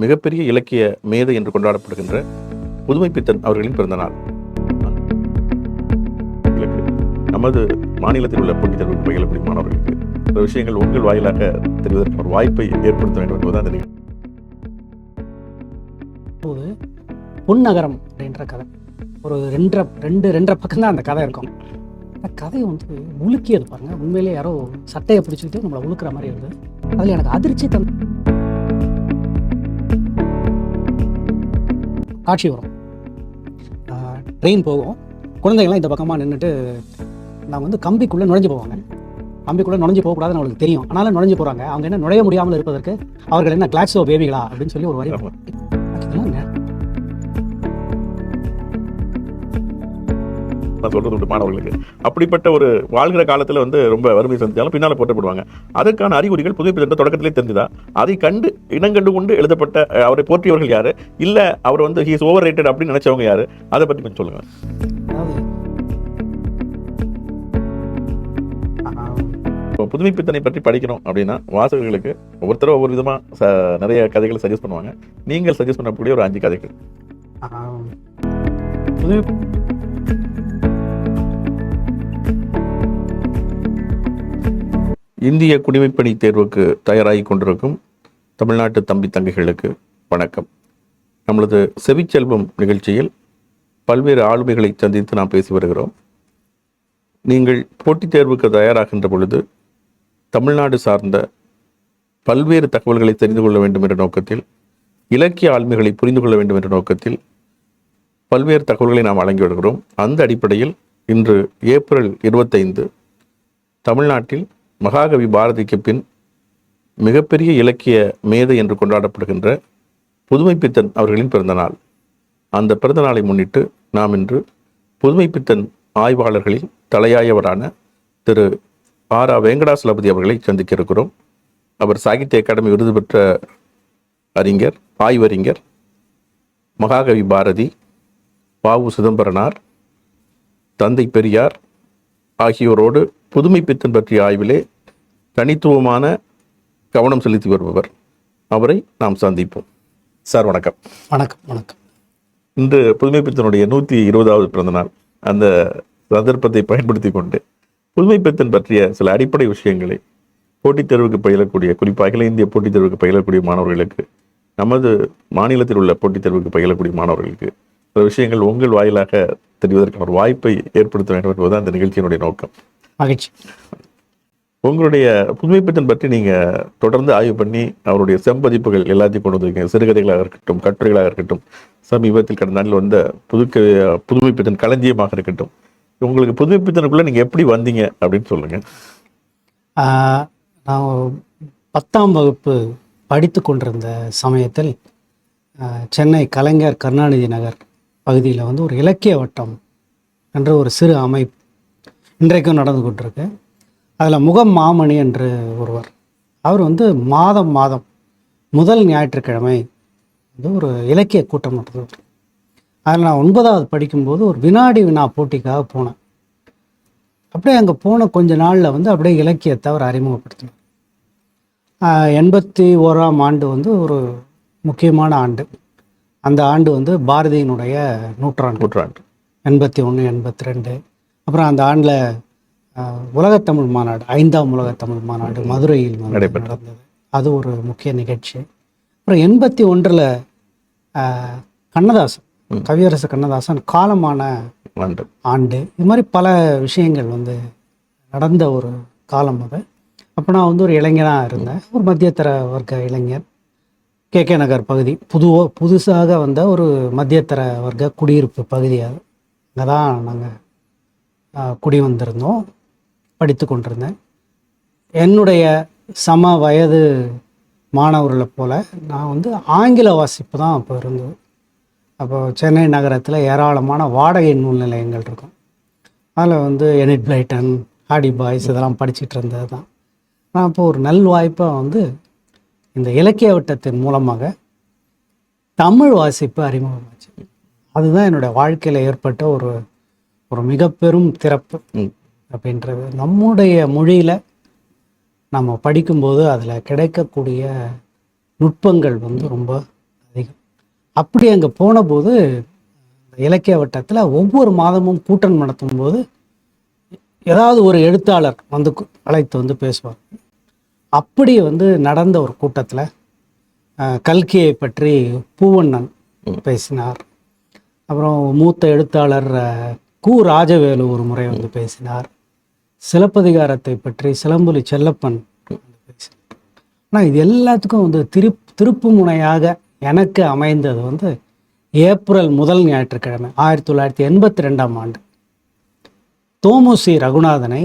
மிகப்பெரிய இலக்கிய மேதை என்று கொண்டாடப்படுகின்ற புதுமைப்பித்தன் அவர்களின் பிறந்த நாள். நமது மாநிலத்தில் உள்ள போட்டித் தேர்வுக்கு பயிலக்கூடிய மாணவர்களுக்கு சில விஷயங்கள் உங்கள் வாயிலாக தெரிவதற்கு ஒரு வாய்ப்பை ஏற்படுத்த வேண்டும் என்பதுதான் அந்த நிகழ்ச்சி. பொன்னகரம் அப்படின்ற கதை ஒரு ரெண்டரை பக்கம் தான் அந்த கதை இருக்கும். அந்த கதையை வந்து உலுக்கியது பாருங்க, உண்மையிலே யாரோ சட்டையை பிடிச்சிக்கிட்டு நம்மளை உழுக்கிற மாதிரி இருந்தது. அதில் எனக்கு அதிர்ச்சி காட்சி வரும். ட்ரெயின் போகும், குழந்தைங்கள்லாம் இந்த பக்கமாக நின்றுட்டு நாங்கள் வந்து கம்பிக்குள்ளே நுழைஞ்சு போவாங்க. கம்பிக்குள்ளே நுழைஞ்சு போகக்கூடாதுன்னு அவங்களுக்கு தெரியும், ஆனாலும் நுழைஞ்சு போகிறாங்க. அவங்க என்ன நுழைய முடியாமல் இருப்பதற்கு அவர்கள் என்ன கிளாக்ஸோ பேபிகளா அப்படின்னு சொல்லி ஒரு வரி நான் சொல்றது உண்டு மாணவர்களுக்கு. அப்படிப்பட்ட ஒரு வாழ்கிற காலத்தில் வந்து ரொம்ப வறுமை சந்திச்சாலும் பின்னால் போற்றப்படுவாங்க. அதற்கான அறிகுறிகள் புதுமைப்பித்தன் தொடக்கத்திலே தெரிஞ்சுதா? அதை கண்டு இனங்கண்டு கொண்டு எழுதப்பட்ட அவரை போற்றியவர்கள் யாரு? இல்லை அவர் வந்து ஹீஸ் ஓவர் ரேட்டட் அப்படின்னு நினைச்சவங்க யாரு? அதை பற்றி கொஞ்சம் சொல்லுங்க. புதுமைப்பித்தனை பற்றி படிக்கணும் அப்படின்னா வாசகர்களுக்கு ஒவ்வொருத்தரும் ஒவ்வொரு விதமாக நிறைய கதைகளை சஜஸ்ட் பண்ணுவாங்க. நீங்கள் சஜஸ்ட் பண்ணக்கூடிய ஒரு 5 கதைகள். இந்திய குடிமைப்பணி தேர்வுக்கு தயாராகி கொண்டிருக்கும் தமிழ்நாட்டு தம்பி தங்கைகளுக்கு வணக்கம். நம்மளது செவிச்செல்வம் நிகழ்ச்சியில் பல்வேறு ஆளுமைகளை சந்தித்து நாம் பேசி வருகிறோம். நீங்கள் போட்டித் தேர்வுக்கு தயாராகின்ற பொழுது தமிழ்நாடு சார்ந்த பல்வேறு தகவல்களை தெரிந்து கொள்ள வேண்டும் என்ற நோக்கத்தில், இலக்கிய ஆளுமைகளை புரிந்து கொள்ள வேண்டும் என்ற நோக்கத்தில் பல்வேறு தகவல்களை நாம் வழங்கி வருகிறோம். அந்த அடிப்படையில் இன்று ஏப்ரல் 25 தமிழ்நாட்டில் மகாகவி பாரதிக்கு பின் மிகப்பெரிய இலக்கிய மேதை என்று கொண்டாடப்படுகின்ற புதுமைப்பித்தன் அவர்களின் பிறந்த நாள். அந்த பிறந்த நாளை முன்னிட்டு நாம் இன்று புதுமைப்பித்தன் ஆய்வாளர்களில் தலையாயவரான திரு ஆரா வெங்கடாசலபதி அவர்களை சந்திக்க இருக்கிறோம். அவர் சாகித்ய அகாடமி விருது பெற்ற அறிஞர், ஆய்வறிஞர், மகாகவி பாரதி, வ.உ. சிதம்பரனார், தந்தை பெரியார் ஆகியோரோடு புதுமைப்பித்தன் பற்றிய ஆய்விலே தனித்துவமான கவனம் செலுத்தி வருபவர். அவரை நாம் சந்திப்போம். சார் வணக்கம். வணக்கம். வணக்கம். இன்று புதுமைப்பித்தனுடைய 120வது பிறந்த நாள். அந்த சந்தர்ப்பத்தை பயன்படுத்தி கொண்டு புதுமைப்பித்தன் பற்றிய சில அடிப்படை விஷயங்களை போட்டித் தேர்வுக்கு பயிலக்கூடிய, குறிப்பாக அகில இந்திய போட்டித் தேர்வுக்கு பயிலக்கூடிய மாணவர்களுக்கு, நமது மாநிலத்தில் உள்ள போட்டித் தேர்வுக்கு பயிலக்கூடிய மாணவர்களுக்கு சில விஷயங்கள் உங்கள் வாயிலாக தெரிவதற்கான ஒரு வாய்ப்பை ஏற்படுத்த வேண்டும் என்பதுதான் அந்த நிகழ்ச்சியினுடைய நோக்கம். மகிழ்ச்சி. உங்களுடைய புதுமைப்பித்தன் பற்றி நீங்கள் தொடர்ந்து ஆய்வு பண்ணி அவருடைய செம்பதிப்புகள் எல்லாத்தையும் கொண்டு வந்திருக்கீங்க. சிறுகதைகளாக இருக்கட்டும், கட்டுரைகளாக இருக்கட்டும், சமீபத்தில் கடந்த நாளில் வந்த புதுமைப்பித்தன் களஞ்சியமாக இருக்கட்டும். உங்களுக்கு புதுமைப்பித்தனுக்குள்ளே நீங்கள் எப்படி வந்தீங்க அப்படின்னு சொல்லுங்கள். நான் 10ஆம் வகுப்பு படித்து கொண்டிருந்த சமயத்தில் சென்னை கலைஞர் கருணாநிதி நகர் பகுதியில் வந்து ஒரு இலக்கிய வட்டம் என்ற ஒரு சிறு அமைப்பு இன்றைக்கும் நடந்து கொண்டிருக்கு. அதில் முகம் மாமணி என்று ஒருவர், அவர் வந்து மாதம் முதல் ஞாயிற்றுக்கிழமை வந்து ஒரு இலக்கிய கூட்டம் நடத்துவார். அதில் நான் 9வது படிக்கும்போது ஒரு வினாடி வினா போட்டிக்காக போனேன். அப்படியே அங்கே போன கொஞ்ச நாளில் வந்து அப்படியே இலக்கியத்தை அவர் அறிமுகப்படுத்தினார். 81ஆம் ஆண்டு வந்து ஒரு முக்கியமான ஆண்டு. அந்த ஆண்டு வந்து பாரதியினுடைய நூற்றாண்டு 81, 82. அப்புறம் அந்த ஆண்டில் உலகத்தமிழ் மாநாடு, 5ஆம் உலகத்தமிழ் மாநாடு மதுரையில் நடந்தது. அது ஒரு முக்கிய நிகழ்ச்சி. அப்புறம் 81ல் கண்ணதாசன், கவியரசு கண்ணதாசன் காலமான ஆண்டு. இது மாதிரி பல விஷயங்கள் வந்து நடந்த ஒரு காலம் அது. அப்போ நான் வந்து ஒரு இளைஞனாக இருந்தேன், ஒரு மத்தியதர வர்க்க இளைஞர். கே நகர் பகுதி புதுசாக வந்த ஒரு மத்தியதர வர்க்க குடியிருப்பு பகுதி. அது அங்கே தான் நாங்கள் குடி வந்திருந்தோம், படித்து கொண்டிருந்தேன். என்னுடைய சம வயது மாணவர்களை போல் நான் வந்து ஆங்கில வாசிப்பு தான் அப்போ இருந்தது. அப்போ சென்னை நகரத்தில் ஏராளமான வாடகை நூல் நிலையங்கள் இருக்கும். அதில் வந்து எனிட் பிளைட்டன், ஹார்டி பாய்ஸ் இதெல்லாம் படிச்சுட்டு இருந்தது தான். நான் இப்போ ஒரு நல்வாய்ப்பாக வந்து இந்த இலக்கிய வட்டத்தின் மூலமாக தமிழ் வாசிப்பு அறிமுகமாச்சு. அதுதான் என்னுடைய வாழ்க்கையில் ஏற்பட்ட ஒரு மிக பெரும் திறப்பு அப்படின்றது. நம்முடைய மொழியில் நம்ம படிக்கும்போது அதில் கிடைக்கக்கூடிய நுட்பங்கள் வந்து ரொம்ப அதிகம். அப்படி அங்கே போனபோது இலக்கிய வட்டத்தில் ஒவ்வொரு மாதமும் கூட்டம் நடத்தும் போது ஏதாவது ஒரு எழுத்தாளர் வந்து அழைத்து வந்து பேசுவார். அப்படி வந்து நடந்த ஒரு கூட்டத்தில் கல்கியை பற்றி பூவண்ணன் பேசினார். அப்புறம் மூத்த எழுத்தாளர் கு ராஜவேலு ஒரு முறை வந்து பேசினார். சிலப்பதிகாரத்தை பற்றி சிலம்பொலி செல்லப்பன் பேசினார். ஆனால் இது எல்லாத்துக்கும் வந்து திருப்பு முனையாக எனக்கு அமைந்தது வந்து ஏப்ரல் 1 ஞாயிற்றுக்கிழமை 1982 ஆண்டு தோமுசி ரகுநாதனை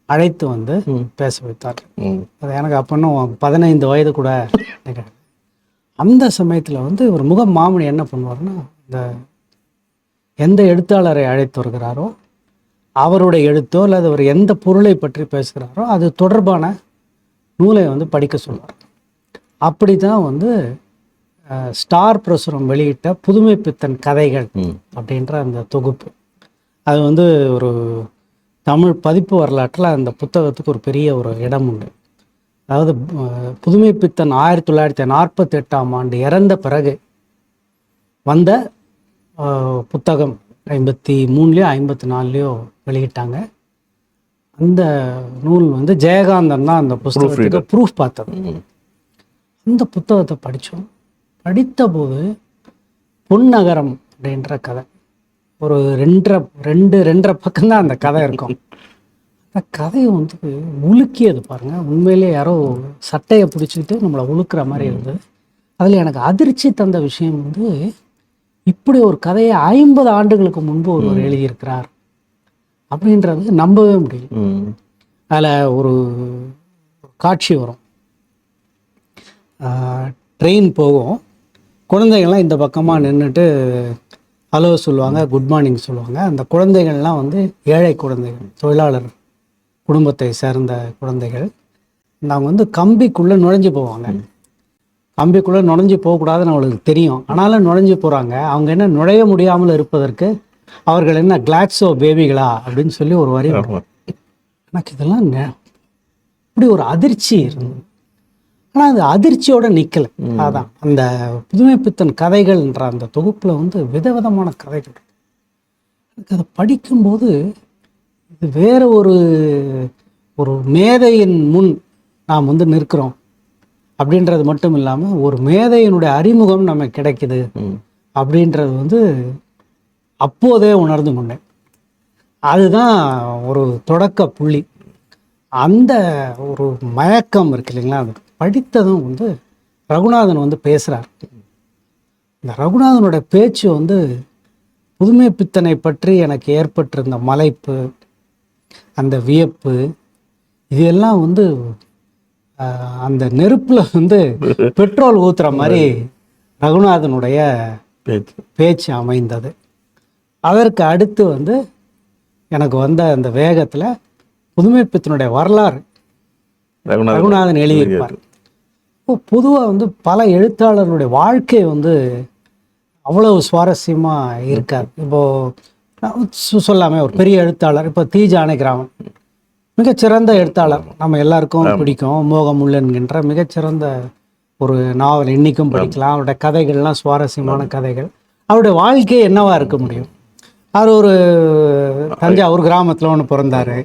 அழைத்து வந்து பேச வைத்தார். அது எனக்கு அப்போ இன்னும் 15 வயது கூட நிகழ்வு. அந்த சமயத்தில் வந்து ஒரு மாமணி என்ன பண்ணுவார்னா, இந்த எந்த எழுத்தாளரை அழைத்து வருகிறாரோ அவருடைய எழுத்தோ அல்லது அவர் எந்த பொருளை பற்றி பேசுகிறாரோ அது தொடர்பான நூலை வந்து படிக்க சொல்வார். அப்படி தான் வந்து ஸ்டார் பிரசுரம் வெளியிட்ட புதுமை பித்தன் கதைகள் அப்படின்ற அந்த தொகுப்பு, அது வந்து ஒரு தமிழ் பதிப்பு வரலாற்றில் அந்த புத்தகத்துக்கு ஒரு பெரிய ஒரு இடம் உண்டு. அதாவது புதுமை பித்தன் 1948 ஆண்டு இறந்த பிறகு வந்த புத்தகம் 53லையோ 54லையோ வெளியிட்டாங்க. அந்த நூல் வந்து ஜெயகாந்தன் தான் அந்த புத்தகத்துக்கு ப்ரூஃப் பார்த்தது. அந்த புத்தகத்தை படித்தோம். படித்தபோது பொன்னகரம் அப்படின்ற கதை ஒரு 2.5 பக்கம்தான் அந்த கதை இருக்கும். அந்த கதையை வந்து உலுக்கியது பாருங்கள். உண்மையிலே யாரோ சட்டையை பிடிச்சிக்கிட்டு நம்மளை உழுக்கிற மாதிரி இருந்தது. அதில் எனக்கு அதிர்ச்சி தந்த விஷயம் வந்து, இப்படி ஒரு கதையை 50 ஆண்டுகளுக்கு முன்பு ஒருவர் எழுதியிருக்கிறார் அப்படின்றது நம்பவே முடியல. அதில் ஒரு காட்சி வரும். ட்ரெயின் போகும், குழந்தைகள்லாம் இந்த பக்கமாக நின்றுட்டு ஹலோ சொல்லுவாங்க, குட் மார்னிங் சொல்லுவாங்க. அந்த குழந்தைகள்லாம் வந்து ஏழை குழந்தைகள், தொழிலாளர் குடும்பத்தை சேர்ந்த குழந்தைகள். அவங்க வந்து கம்பிக்குள்ளே நுழைஞ்சு போவாங்க. கம்பிக்குள்ளே நுழைஞ்சு போகக்கூடாதுன்னு அவங்களுக்கு தெரியும், ஆனாலும் நுழைஞ்சு போகிறாங்க. அவங்க என்ன நுழைய முடியாமல் இருப்பதற்கு அவர்கள் என்ன கிளாட்ஸோ பேபிகளா அப்படின்னு சொல்லி ஒரு வரி. எனக்கு இதெல்லாம் இப்படி ஒரு அதிர்ச்சி இருந்தது. ஆனால் அது அதிர்ச்சியோடு நிற்கலை. அதான் அந்த புதுமை பித்தன் கதைகள்ன்ற அந்த தொகுப்பில் வந்து விதவிதமான கதைகள். எனக்கு அதை படிக்கும்போது இது வேற ஒரு மேதையின் முன் நாம் வந்து நிற்கிறோம் அப்படின்றது மட்டும் இல்லாமல் ஒரு மேதையினுடைய அறிமுகம் நமக்கு கிடைக்குது அப்படின்றது வந்து அப்போதே உணர்ந்து கொண்டேன். அதுதான் ஒரு தொடக்க புள்ளி. அந்த ஒரு மயக்கம் இருக்கு இல்லைங்களா, அது படித்ததும் வந்து ரகுநாதன் வந்து பேசுகிறார். இந்த ரகுநாதனோட பேச்சு வந்து புதுமை பித்தனை பற்றி எனக்கு ஏற்பட்டிருந்த மலைப்பு, அந்த வியப்பு, இதெல்லாம் வந்து அந்த நெருப்பில் வந்து பெட்ரோல் ஊற்றுற மாதிரி ரகுநாதனுடைய பேச்சு அமைந்தது. அதற்கு அடுத்து வந்து எனக்கு வந்த அந்த வேகத்தில் புதுமை பித்தனுடைய வரலாறு ரகுநாதன் எழுதியிருப்பார். பொதுவாக வந்து பல எழுத்தாளர்களுடைய வாழ்க்கை வந்து அவ்வளவு சுவாரஸ்யமாக இருக்காது. இப்போது சொல்லாமல் ஒரு பெரிய எழுத்தாளர், இப்போ தி. ஜானகிராமன் மிகச்சிறந்த எழுத்தாளர், நம்ம எல்லாருக்கும் பிடிக்கும். மோகமுள் என்கின்ற மிகச்சிறந்த ஒரு நாவல் இன்றைக்கும் படிக்கலாம். அவருடைய கதைகள்லாம் சுவாரஸ்யமான கதைகள். அவருடைய வாழ்க்கை என்னவா இருக்க முடியும்? அவர் ஒரு தஞ்சாவூர் கிராமத்தில் ஒன்று பிறந்தார்,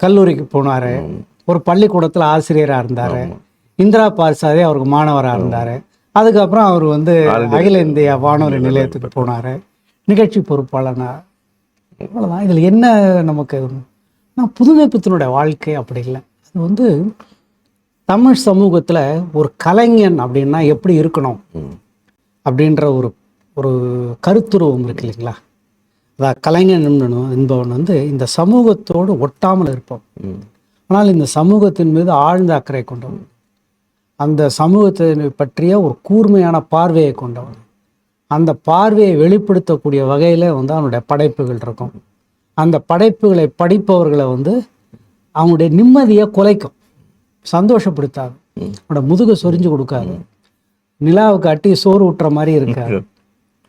கல்லூரிக்கு போனார், ஒரு பள்ளிக்கூடத்தில் ஆசிரியராக இருந்தார், இந்திரா பார்சாதே அவருக்கு மாணவராக இருந்தார். அதுக்கப்புறம் அவர் வந்து அகில இந்திய வானொலி நிலையத்துக்கு போனார், நிகழ்ச்சி பொறுப்பாளனா. அவ்வளோதான். இதில் என்ன நமக்கு புதுமை பித்தனுடைய வாழ்க்கை அப்படி இல்லை. அது வந்து தமிழ் சமூகத்தில் ஒரு கலைஞன் அப்படின்னா எப்படி இருக்கணும் அப்படின்ற ஒரு கருத்துருவம் இருக்கு இல்லைங்களா. அதான் கலைஞன் என்பவன் வந்து இந்த சமூகத்தோடு ஒட்டாமல் இருப்போம், ஆனால் இந்த சமூகத்தின் மீது ஆழ்ந்த அக்கறை கொண்டவன், அந்த சமூகத்தை பற்றிய ஒரு கூர்மையான பார்வையை கொண்டவன். அந்த பார்வையை வெளிப்படுத்தக்கூடிய வகையில் வந்து அவனுடைய படைப்புகள் இருக்கும். அந்த படைப்புகளை படிப்பவர்களை வந்து அவங்களுடைய நிம்மதியை குலைக்கும், சந்தோஷப்படுத்தாது, அவனோட முதுகை சொரிஞ்சு கொடுக்காது, நிலாவுக்கு அட்டி சோறு ஊட்டுற மாதிரி இருக்காது,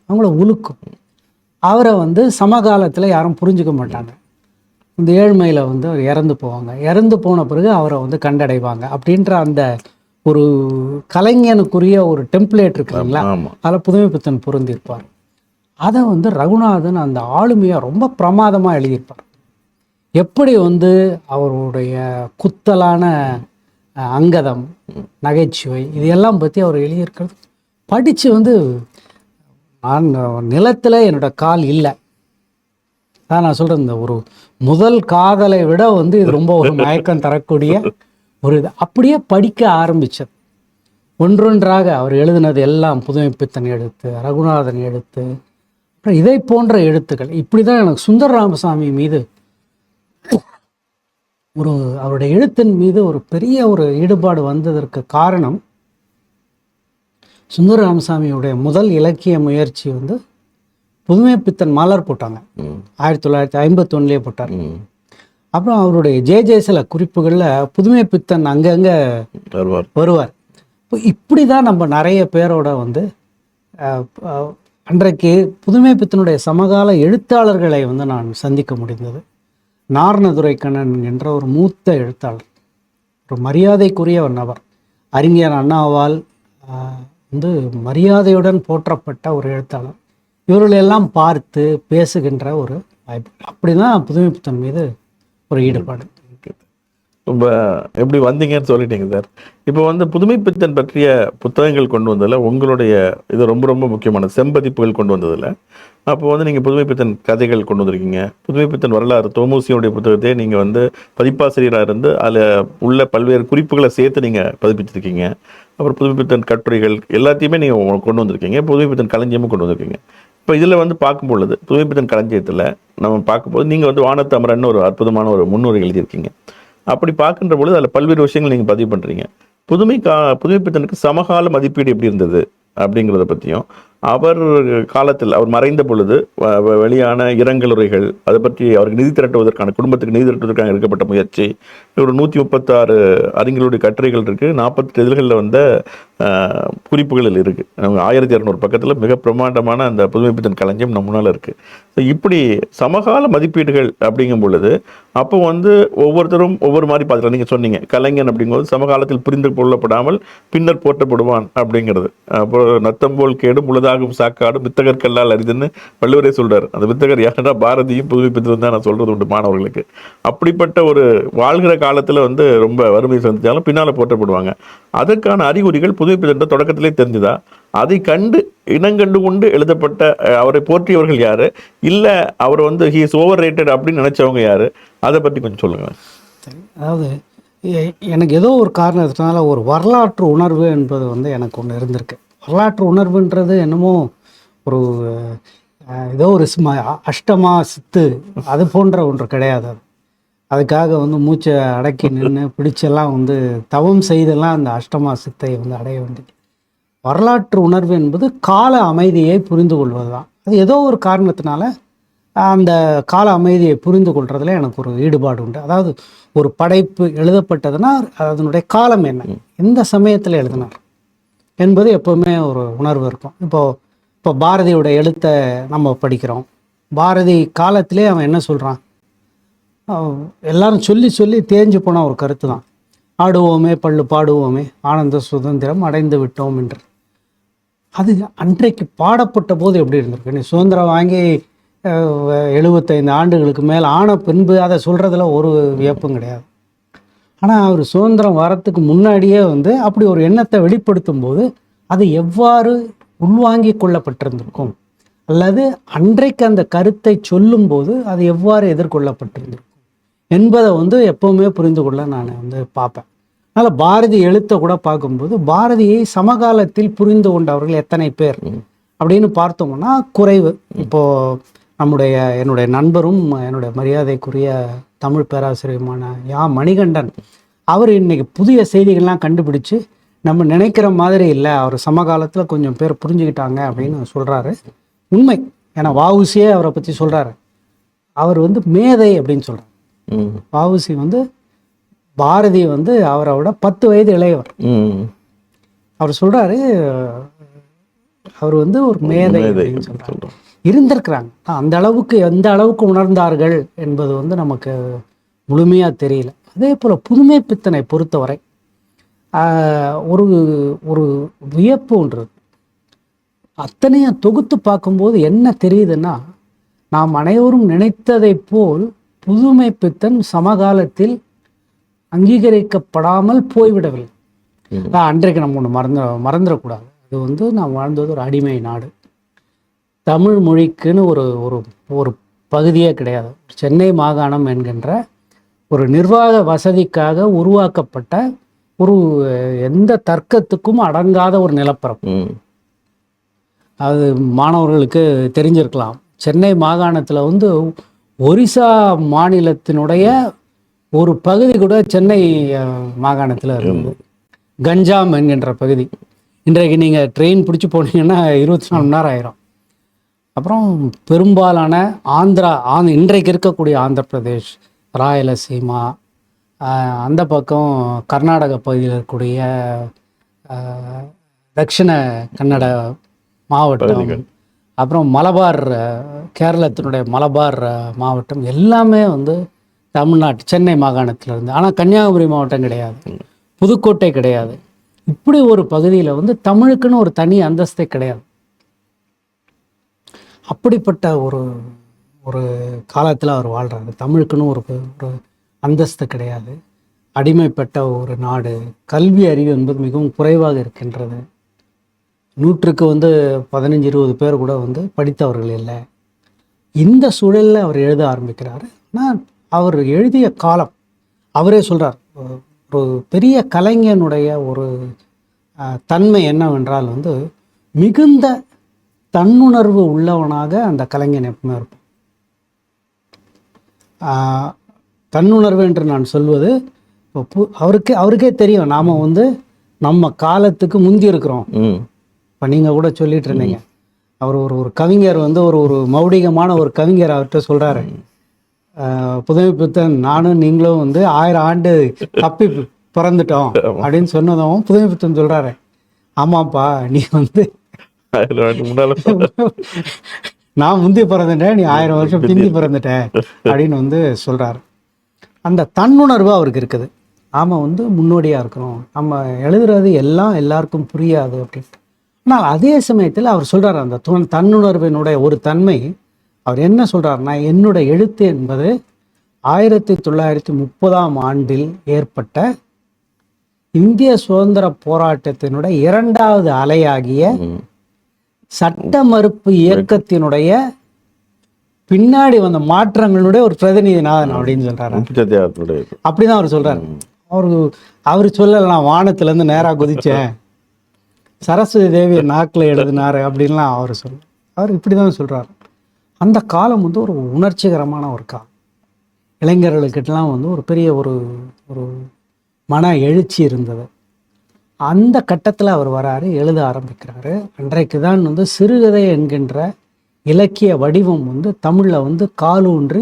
அவங்கள உழுக்கும். அவரை வந்து சமகாலத்தில் யாரும் புரிஞ்சுக்க மாட்டாங்க. இந்த ஏழ்மையில் வந்து அவர் இறந்து போவாங்க. இறந்து போன பிறகு அவரை வந்து கண்டடைவாங்க அப்படின்ற அந்த ஒரு கலைஞனுக்குரிய ஒரு டெம்ப்ளேட் இருக்கு இல்லைங்களா, ஆமாம். அதில் புதுமைப்பித்தன் பொருந்திருப்பார். அதை வந்து ரகுநாதன் அந்த ஆளுமையாக ரொம்ப பிரமாதமாக எழுதியிருப்பார். எப்படி வந்து அவருடைய குத்தலான அங்கதம், நகைச்சுவை இதையெல்லாம் பற்றி அவர் எழுதியிருக்கிறது படித்து வந்து நான் நிலத்தில் என்னோட கால் இல்லை. அதான் நான் சொல்கிறேன், இந்த ஒரு முதல் காதலை விட வந்து இது ரொம்ப ஒரு மயக்கம் தரக்கூடிய ஒரு இது. அப்படியே படிக்க ஆரம்பித்தது. ஒன்றொன்றாக அவர் எழுதினது எல்லாம் புதுமைப்பித்தன் எழுத்து, ரகுநாதன் எழுத்து, அப்புறம் இதை போன்ற எழுத்துக்கள். இப்படி தான் எனக்கு சுந்தர ராமசாமி மீது அவருடைய எழுத்தின் மீது ஒரு பெரிய ஒரு ஈடுபாடு வந்ததற்கு காரணம், சுந்தர ராமசாமியுடைய முதல் இலக்கிய முயற்சி வந்து புதுமைப்பித்தன் மலர் போட்டாங்க. 1951 போட்டார். அப்புறம் அவருடைய சில குறிப்புகளில் புதுமைப்பித்தன் அங்கங்கே வருவார். இப்போ இப்படி தான் நம்ம நிறைய பேரோட வந்து அன்றைக்கு புதுமைப்பித்தனுடைய சமகால எழுத்தாளர்களை வந்து நான் சந்திக்க முடிந்தது. நாரணதுரைக்கண்ணன் என்ற ஒரு மூத்த எழுத்தாளர், ஒரு மரியாதைக்குரிய ஒரு நபர், அறிஞர் அண்ணாவால் வந்து மரியாதையுடன் போற்றப்பட்ட ஒரு எழுத்தாளர். இவர்களெல்லாம் பார்த்து பேசுகின்ற ஒரு வாய்ப்பு. அப்படி தான் புதுமைப்பித்தன் மீது ஒரு ஈடுபாடு. ரொம்ப எப்படி வந்தீங்கன்னு சொல்லிட்டீங்க சார். இப்போ வந்து புதுமைப்பித்தன் பற்றிய புத்தகங்கள் கொண்டு வந்ததில் உங்களுடைய இது ரொம்ப ரொம்ப முக்கியமான செம்பதிப்புகள் கொண்டு வந்ததில், அப்போ வந்து நீங்கள் புதுமைப்பித்தன் கதைகள் கொண்டு வந்திருக்கீங்க. புதுமைப்பித்தன் வரலாறு தோமுசியோடைய புத்தகத்தையே நீங்கள் வந்து பதிப்பாசிரியராக இருந்து அதில் உள்ள பல்வேறு குறிப்புகளை சேர்த்து நீங்கள் பதிப்பிச்சிருக்கீங்க. அப்புறம் புதுமைப்பித்தன் கட்டுரைகள் எல்லாத்தையுமே நீங்கள் கொண்டு வந்திருக்கீங்க. புதுமைப்பித்தன் களஞ்சியமும் கொண்டு வந்திருக்கீங்க. இப்போ இதில் வந்து பார்க்கும் பொழுது புதுமைப்பித்தன் களஞ்சியத்தில் நம்ம பார்க்கும்போது நீங்கள் வந்து வானத்து அமரன்னு ஒரு அற்புதமான ஒரு முன்னுரை எழுதியிருக்கீங்க. அப்படி பார்க்கின்ற பொழுது அதில் பல்வேறு விஷயங்கள் நீங்கள் பதிவு பண்ணுறீங்க. புதுமைப்பித்தனுக்கு சமகால மதிப்பீடு எப்படி இருந்தது அப்படிங்கிறத பற்றியும், அவர் காலத்தில் அவர் மறைந்த பொழுது வெளியான இரங்கலுரைகள், அதை பற்றி அவருக்கு நிதி திரட்டுவதற்கான, குடும்பத்துக்கு நிதி திரட்டுவதற்கான எடுக்கப்பட்ட முயற்சி, ஒரு 136 அறிஞர்களுடைய கட்டுரைகள் இருக்குது, 48 இதழ்களில் வந்த குறிப்புகளில் இருக்குது. 1200 பக்கத்தில் மிக பிரமாண்டமான அந்த புதுமைப்பித்தன் களஞ்சியம் நம்ம முன்னால் இருக்குது. ஸோ இப்படி சமகால மதிப்பீடுகள் அப்படிங்கும் பொழுது அப்போ வந்து ஒவ்வொருத்தரும் ஒவ்வொரு மாதிரி பார்த்துக்கலாம். நீங்கள் சொன்னீங்க கலைஞன் அப்படிங்கும்போது சமகாலத்தில் புரிந்து கொள்ளப்படாமல் பின்னர் போற்றப்படுவான் அப்படிங்கிறது. அப்போ நத்தம்போல் கேடு முழுதாகும் சாக்காடு வித்தகர் கல்லால் அரிதுன்னு வள்ளுவரே சொல்றாரு. அந்த வித்தகர் யாருன்னா பாரதியும் புதுமைப்பித்தன் தான் நான் சொல்றது உண்டு மாணவர்களுக்கு. அப்படிப்பட்ட ஒரு வாழ்கிற காலத்தில் வந்து ரொம்ப வறுமை சந்திச்சாலும் பின்னால் போற்றப்படுவாங்க. அதற்கான அறிகுறிகள் புதுமைப்பித்தன் தொடக்கத்திலே தெரிஞ்சுதா? அதை கண்டு இனங்கண்டு கொண்டு எழுதப்பட்ட அவரை போற்றியவர்கள் யாரு, இல்ல அவர் வந்து ஹி இஸ் ஓவர் ரேட்டட் அப்படின்னு நினைச்சவங்க யாரு, அதை பற்றி கொஞ்சம் சொல்லுங்க. அதாவது எனக்கு ஏதோ ஒரு காரணத்தினால ஒரு வரலாற்று உணர்வு என்பது வந்து எனக்கு ஒன்று இருந்திருக்கு. வரலாற்று உணர்வுன்றது என்னமோ ஒரு ஏதோ ஒரு அஷ்டமா சித்து அது போன்ற ஒன்று கிடையாது. அதுக்காக வந்து மூச்சை அடக்கி நின்று பிடிச்செல்லாம் வந்து தவம் செய்தெல்லாம் அந்த அஷ்டமா சித்தை வந்து அடைய வேண்டியது. வரலாற்று உணர்வு என்பது கால அமைதியை புரிந்து கொள்வது தான். அது ஏதோ ஒரு காரணத்தினால அந்த கால அமைதியை புரிந்து கொள்றதுல எனக்கு ஒரு ஈடுபாடு உண்டு. அதாவது ஒரு படைப்பு எழுதப்பட்டதுன்னா அதனுடைய காலம் என்ன, எந்த சமயத்தில் எழுதினார் என்பது எப்போவுமே ஒரு உணர்வு இருக்கும். இப்போ பாரதியோட எழுத்தை நம்ம படிக்கிறோம். பாரதி காலத்திலே அவன் என்ன சொல்கிறான், எல்லாரும் சொல்லி சொல்லி தேஞ்சு போன ஒரு கருத்து தான், ஆடுவோமே பள்ளு பாடுவோமே ஆனந்த சுதந்திரம் அடைந்து விட்டோம் என்று. அது அன்றைக்கு பாடப்பட்ட போது எப்படி இருந்திருக்கு? நீ சுதந்திரம் வாங்கி 75 ஆண்டுகளுக்கு மேலே ஆன பின்பு அதை சொல்கிறதுல ஒரு வியப்பும் கிடையாது. ஆனால் அவர் சுதந்திரம் வரத்துக்கு முன்னாடியே வந்து அப்படி ஒரு எண்ணத்தை வெளிப்படுத்தும் போது அது எவ்வாறு உள்வாங்கி கொள்ளப்பட்டிருந்திருக்கும், அல்லது அன்றைக்கு அந்த கருத்தை சொல்லும்போது அது எவ்வாறு எதிர்கொள்ளப்பட்டிருந்திருக்கும் என்பதை வந்து எப்போவுமே புரிந்து கொள்ள நான் வந்து பார்ப்பேன். அதனால் பாரதி எழுத்தை கூட பார்க்கும்போது பாரதியை சமகாலத்தில் புரிந்து கொண்டவர்கள் எத்தனை பேர் அப்படின்னு பார்த்தோம்னா குறைவு. இப்போது என்னுடைய நண்பரும் என்னுடைய மரியாதைக்குரிய தமிழ் பேராசிரியருமான மணிகண்டன், அவர் இன்னைக்கு புதிய செய்திகள்லாம் கண்டுபிடிச்சு நம்ம நினைக்கிற மாதிரி இல்லை, அவர் சமகாலத்தில் கொஞ்சம் பேர் புரிஞ்சுக்கிட்டாங்க அப்படின்னு சொல்கிறாரு. உண்மை. ஏன்னா வஉசியே அவரை பற்றி சொல்கிறாரு, அவர் வந்து மேதை அப்படின்னு சொல்கிறார். வஉசி வந்து பாரதி வந்து அவரோட 10 வயது இளையவர். அவர் சொல்றாரு அவர் வந்து ஒரு மேதை அப்படின்னு சொல்றாரு. இருந்திருக்கிறாங்க. அந்த அளவுக்கு எந்த அளவுக்கு உணர்ந்தார்கள் என்பது வந்து நமக்கு முழுமையா தெரியல. அதே போல புதுமைப்பித்தனை பொறுத்தவரை ஒரு ஒரு வியப்பு ஒன்று. அத்தனையும் தொகுத்து பார்க்கும்போது என்ன தெரியுதுன்னா, நாம் அனைவரும் நினைத்ததைப் போல் புதுமை பித்தன் சமகாலத்தில் அங்கீகரிக்கப்படாமல் போய்விடவில்லை. அன்றைக்கு நம்ம ஒன்று மறந்துடக்கூடாது. அது வந்து நாம் வாழ்ந்தது ஒரு அடிமை நாடு. தமிழ் மொழிக்குன்னு ஒரு ஒரு ஒரு பகுதியே கிடையாது. சென்னை மாகாணம் என்கின்ற ஒரு நிர்வாக வசதிக்காக உருவாக்கப்பட்ட ஒரு எந்த தர்க்கத்துக்கும் அடங்காத ஒரு நிலப்பரப்பு. அது மாணவர்களுக்கு தெரிஞ்சிருக்கலாம். சென்னை மாகாணத்தில் வந்து ஒரிசா மாநிலத்தினுடைய ஒரு பகுதி கூட சென்னை மாகாணத்தில் இருந்தது. கஞ்சாம் என்கின்ற பகுதி. இன்றைக்கு நீங்கள் ட்ரெயின் பிடிச்சி போனீங்கன்னா 24 மணி நேரம் ஆயிரும். அப்புறம் பெரும்பாலான இன்றைக்கு இருக்கக்கூடிய ஆந்திர பிரதேஷ், ராயலசீமா, அந்த பக்கம் கர்நாடக பகுதியில் இருக்கக்கூடிய தக்ஷிண கன்னட மாவட்டம், அப்புறம் மலபார், கேரளத்தினுடைய மலபார் மாவட்டம் எல்லாமே வந்து தமிழ்நாட்டு சென்னை மாகாணத்தில் இருந்து. ஆனால் கன்னியாகுமரி மாவட்டம் கிடையாது, புதுக்கோட்டை கிடையாது. இப்படி ஒரு பகுதியில் வந்து தமிழுக்குன்னு ஒரு தனி அந்தஸ்தே கிடையாது. அப்படிப்பட்ட ஒரு ஒரு காலத்தில் அவர் வாழ்கிறாரு. தமிழுக்குன்னு ஒரு அந்தஸ்து கிடையாது. அடிமைப்பட்ட ஒரு நாடு. கல்வி அறிவு என்பது மிகவும் குறைவாக இருக்கின்றது. 100க்கு வந்து 15-20 பேர் கூட வந்து படித்தவர்கள் இல்லை. இந்த சூழலில் அவர் எழுத ஆரம்பிக்கிறார். ஆனால் அவர் எழுதிய காலம், அவரே சொல்கிறார், ஒரு பெரிய கலைஞனுடைய ஒரு தன்மை என்னவென்றால் வந்து மிகுந்த தன்னுணர்வு உள்ளவனாக அந்த கலைஞன் எப்பவுமே இருப்பான். தன்னுணர்வு என்று நான் சொல்வது, அவருக்கே தெரியும் நாம் வந்து நம்ம காலத்துக்கு முந்தி இருக்கிறோம். இப்போ நீங்கள் கூட சொல்லிட்டு இருந்தீங்க, அவர் ஒரு கவிஞர் வந்து ஒரு மௌடிகமான ஒரு கவிஞர் அவர்கிட்ட சொல்கிறாரு, புதுமை பித்தன் நானும் நீங்களும் வந்து 1000 ஆண்டு தப்பி பிறந்துட்டோம் அப்படின்னு சொன்னதும் புதுமை பித்தன் சொல்கிறாரு, ஆமாப்பா நீ வந்து நான் முந்தி பிறந்துட்டேன், நீ 1000 வருஷம் பிந்தி பிறந்துட்ட அப்படின்னு வந்து சொல்கிறார். அந்த தன்னுணர்வு அவருக்கு இருக்குது. நாம் வந்து முன்னோடியாக இருக்கிறோம், நம்ம எழுதுறது எல்லாம் எல்லாருக்கும் புரியாது அப்படின்ட்டு. ஆனால் அதே சமயத்தில் அவர் சொல்கிறார், அந்த தன்னுணர்வினுடைய ஒரு தன்மை. அவர் என்ன சொல்கிறாருன்னா, என்னோட எழுத்து என்பது 1930ஆம் ஆண்டில் ஏற்பட்ட இந்திய சுதந்திர போராட்டத்தினுடைய 2வது அலையாகிய சட்ட மறுப்பு இயக்கத்தினுடைய பின்னாடி வந்த மாற்றங்களுடைய ஒரு பிரதிநிதி நான் அப்படின்னு சொல்றாரு. அப்படிதான் அவர் சொல்றாரு. அவரு சொல்லல, நான் வானத்துல நேரா குதிச்சேன், சரஸ்வதி தேவி நாக்கில் எழுதினாரு அப்படின்லாம் அவர் அவர் இப்படிதான் சொல்றாரு. அந்த காலம் வந்து ஒரு உணர்ச்சிகரமான ஒரு காலம். இளைஞர்களுக்கிட்டலாம் வந்து ஒரு பெரிய ஒரு மன எழுச்சி இருந்தது. அந்த கட்டத்தில் அவர் வராரு, எழுத ஆரம்பிக்கிறாரு. அன்றைக்கு தான் வந்து சிறுகதை என்கின்ற இலக்கிய வடிவம் வந்து தமிழில் வந்து காலூன்றி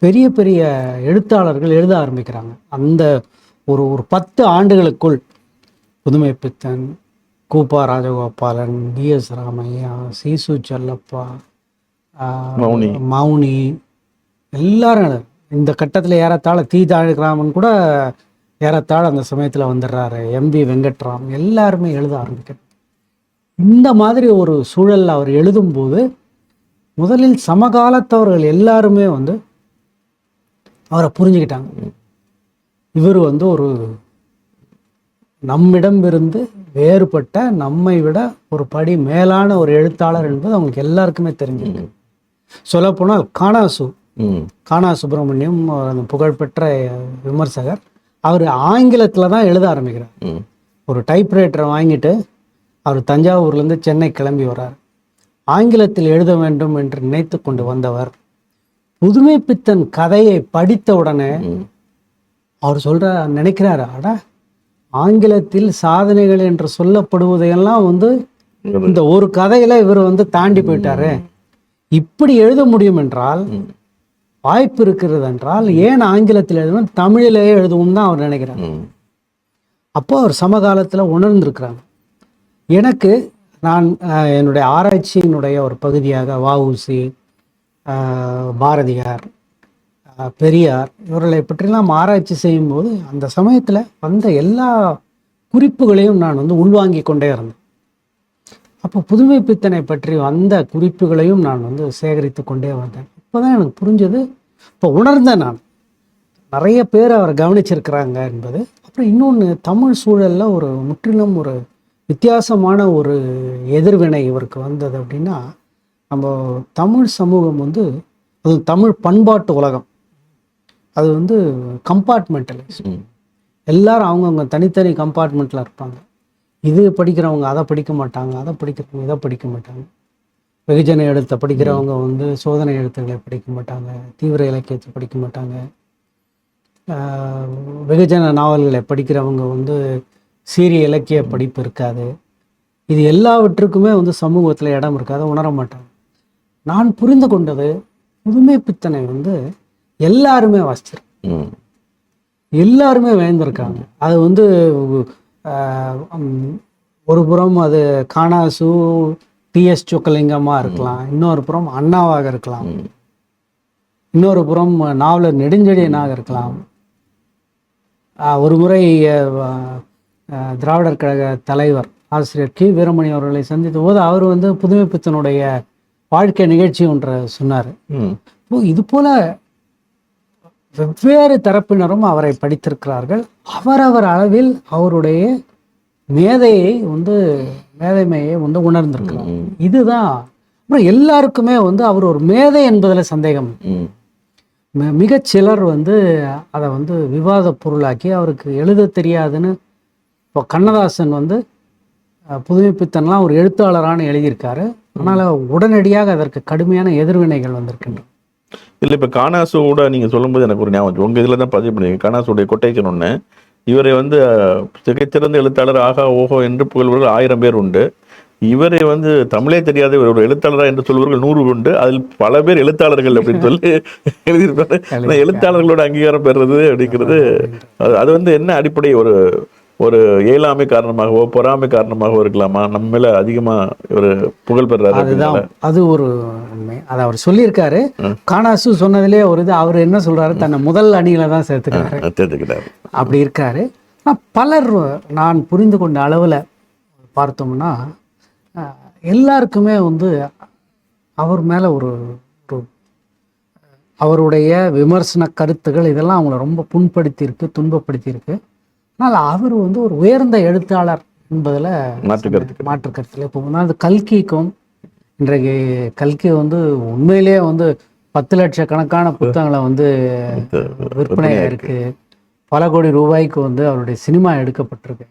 பெரிய பெரிய எழுத்தாளர்கள் எழுத ஆரம்பிக்கிறாங்க. அந்த ஒரு 10 ஆண்டுகளுக்குள் புதுமை பித்தன், கூப்பா ராஜகோபாலன், DS ராமையா, சீசு செல்லப்பா, மௌனி எல்லாரும் இந்த கட்டத்தில் ஏறத்தாழ தாழகிராமன் கூட ஏறத்தாழ அந்த சமயத்தில் வந்துடுறாரு, MB வெங்கட்ராம், எல்லாருமே எழுத ஆரம்பிக்கிறார். இந்த மாதிரி ஒரு சூழலில் அவர் எழுதும்போது முதலில் சமகாலத்தவர்கள் எல்லாருமே வந்து அவரை புரிஞ்சுக்கிட்டாங்க. இவர் வந்து ஒரு நம்மிடமிருந்து வேறுபட்ட, நம்மை விட ஒரு படி மேலான ஒரு எழுத்தாளர் என்பது அவங்களுக்கு எல்லாருக்குமே தெரிஞ்சிருக்கு. சொல்லப்போனால் கானா சுப்பிரமணியம், அந்த புகழ்பெற்ற விமர்சகர், அவர் ஆங்கிலத்தில் தான் எழுத ஆரம்பிக்கிறார். ஒரு டைப்ரைட்டரை வாங்கிட்டு அவர் தஞ்சாவூர்லேருந்து சென்னை கிளம்பி வர்றார். ஆங்கிலத்தில் எழுத வேண்டும் என்று நினைத்து கொண்டு வந்தவர் புதுமை பித்தன் கதையை படித்த உடனே அவர் நினைக்கிறாரு, அட ஆங்கிலத்தில் சாதனைகள் என்று சொல்லப்படுவதையெல்லாம் வந்து இந்த ஒரு கதையில இவர் வந்து தாண்டி போயிட்டாரு, இப்படி எழுத முடியும் என்றால், வாய்ப்பு இருக்கிறது என்றால் ஏன் ஆங்கிலத்தில் எழுதணும், தமிழிலேயே எழுதுவோம் தான் அவர் நினைக்கிறார். அப்போ அவர் சமகாலத்தில் உணர்ந்திருக்கிறாங்க. எனக்கு நான் என்னுடைய ஆராய்ச்சியினுடைய ஒரு பகுதியாக வஉசி, பாரதியார், பெரியார் இவர்களை பற்றிலாம் ஆராய்ச்சி செய்யும்போது அந்த சமயத்தில் வந்த எல்லா குறிப்புகளையும் நான் வந்து உள்வாங்கி கொண்டே இருந்தேன். அப்போ புதுமை பித்தனை பற்றி அந்த குறிப்புகளையும் நான் வந்து சேகரித்து கொண்டே வந்தேன். அப்போதான் எனக்கு புரிஞ்சது, இப்போ உணர்ந்தேன் நான் நிறைய பேர் அவரை கவனிச்சிருக்கிறாங்க என்பது. அப்புறம் இன்னொன்று, தமிழ் சூழலில் ஒரு முற்றிலும் ஒரு வித்தியாசமான ஒரு எதிர்வினை இவருக்கு வந்தது. அப்படின்னா, நம்ம தமிழ் சமூகம் வந்து, அது தமிழ் பண்பாட்டு உலகம், அது வந்து கம்பார்ட்மெண்டலைஸ். எல்லாரும் அவங்கவுங்க தனித்தனி கம்பார்ட்மெண்ட்டில் இருப்பாங்க. இது படிக்கிறவங்க அதை படிக்க மாட்டாங்க, அதை படிக்கிறவங்க இதை படிக்க மாட்டாங்க. வெகுஜன எழுத்தை படிக்கிறவங்க வந்து சோதனை எழுத்துக்களை படிக்க மாட்டாங்க, தீவிர இலக்கியத்தை படிக்க மாட்டாங்க. வெகுஜன நாவல்களை படிக்கிறவங்க வந்து சீரிய இலக்கிய படிப்பு இருக்காது. இது எல்லாவற்றுக்குமே வந்து சமூகத்தில் இடம் இருக்காது, உணர மாட்டாங்க. நான் புரிந்து கொண்டது, புதுமை பித்தனை வந்து எல்லாருமே வாசிச்சிருக்காங்க, எல்லாருமே வேந்திருக்காங்க. அது வந்து ஒரு புறம் அது காணாசு டிஎஸ் சொக்கலிங்கமாக இருக்கலாம், இன்னொரு புறம் அண்ணாவாக இருக்கலாம், இன்னொரு புறம் நாவலர் நெடுஞ்செழியனாக இருக்கலாம். ஒரு முறை திராவிடர் கழக தலைவர் ஆசிரியர் கி வீரமணி அவர்களை சந்தித்த போது அவர் வந்து புதுமை பித்தனுடைய வாழ்க்கை நிகழ்ச்சி ஒன்றை சொன்னார். இது போல வெவ்வேறு தரப்பினரும் அவரை படித்திருக்கிறார்கள். அவரவர் அளவில் அவருடைய மேதையை வந்து மேதைமையை வந்து உணர்ந்திருக்கிறார். இதுதான். அப்புறம் எல்லாருக்குமே வந்து அவர் ஒரு மேதை என்பதில் சந்தேகம். மிகச்சிலர் வந்து அதை வந்து விவாத பொருளாக்கி அவருக்கு எழுத தெரியாதுன்னு. இப்போ கண்ணதாசன் வந்து புதுமை பித்தன்லாம் ஒரு எழுத்தாளரான எழுதியிருக்காரு. அதனால் உடனடியாக அதற்கு கடுமையான எதிர்வினைகள் வந்திருக்கின்றன. இல்லை, இப்போ காணாசோட நீங்கள் சொல்லும்போது எனக்கு ஒரு ஞாபகம், உங்கள் இதில் தான் பதிவு பண்ணுவீங்க. காணாசோடைய கொட்டேஷன் ஒன்று, இவரை வந்து திகைச்சிறந்த எழுத்தாளர் ஆகா ஓஹோ என்று புகழ்வர்கள் 1000 பேர் உண்டு. இவரை வந்து தமிழே தெரியாத ஒரு எழுத்தாளரா என்று சொல்வர்கள் 100 உண்டு. அதில் பல பேர் எழுத்தாளர்கள் அப்படின்னு சொல்லி எழுதியிருப்பாரு. எழுத்தாளர்களோட அங்கீகாரம் பெறுறது அப்படிங்கிறது அது வந்து என்ன அடிப்படை, ஒரு இயலாமை காரணமாகவோ பொறாமை காரணமாகவோ இருக்கலாமா? நம்ம மேல அதிகமா ஒரு புகழ் பெறாரு. அதுதான், அது ஒரு உண்மை. அதை அவர் சொல்லியிருக்காரு. காணாசு சொன்னதுலேயே ஒரு இது, அவர் என்ன சொல்றாரு, தன்னை முதல் அணியில தான் சேர்த்துக்கிறாரு. அப்படி இருக்காரு. பலர் நான் புரிந்து கொண்ட அளவில் பார்த்தோம்னா எல்லாருக்குமே வந்து அவர் மேலே ஒரு அவருடைய விமர்சன கருத்துகள் இதெல்லாம் அவங்கள ரொம்ப புண்படுத்தியிருக்கு, துன்பப்படுத்தியிருக்கு. ஆனால் அவர் வந்து ஒரு உயர்ந்த எழுத்தாளர் என்பதில் மாற்று கருத்தில். இப்போ அது கல்கிக்கும், இன்றைக்கு கல்கி வந்து உண்மையிலேயே வந்து 10 லட்சக்கணக்கான புத்தகங்களை வந்து விற்பனையாக இருக்குது. பல கோடி ரூபாய்க்கு வந்து அவருடைய சினிமா எடுக்கப்பட்டிருக்கு.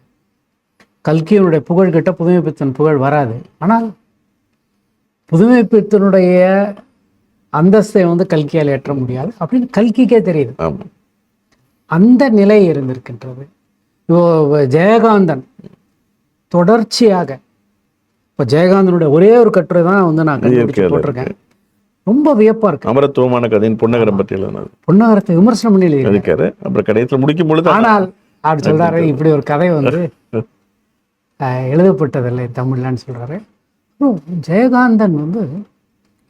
கல்கியினுடைய புகழ் கிட்ட புதுமை பித்தன் புகழ் வராது. ஆனால் புதுமை பித்தனுடைய அந்தஸ்தை வந்து கல்கியால் ஏற்ற முடியாது அப்படின்னு கல்கிக்கே தெரியுது. அந்த நிலை இருந்திருக்கின்றது. இப்போ ஜெயகாந்தன் தொடர்ச்சியாக, இப்போ ஜெயகாந்தனுடைய ஒரே ஒரு கட்டுரை தான் வந்து நான் போட்டிருக்கேன். ரொம்ப வியப்பா இருக்கு. அமரத்துவமான கதையின் பொன்னகரம் பற்றியெல்லாம் பொன்னகரத்தை விமர்சனம் பண்ணி எழுதியிருக்காரு. அப்புறம் கடைசியில் முடிக்கும் பொழுது ஆனால் அப்படி சொல்றாரு, இப்படி ஒரு கதை வந்து எழுதப்பட்டதில்லை தமிழ்லான்னு சொல்றாரு. ஜெயகாந்தன் வந்து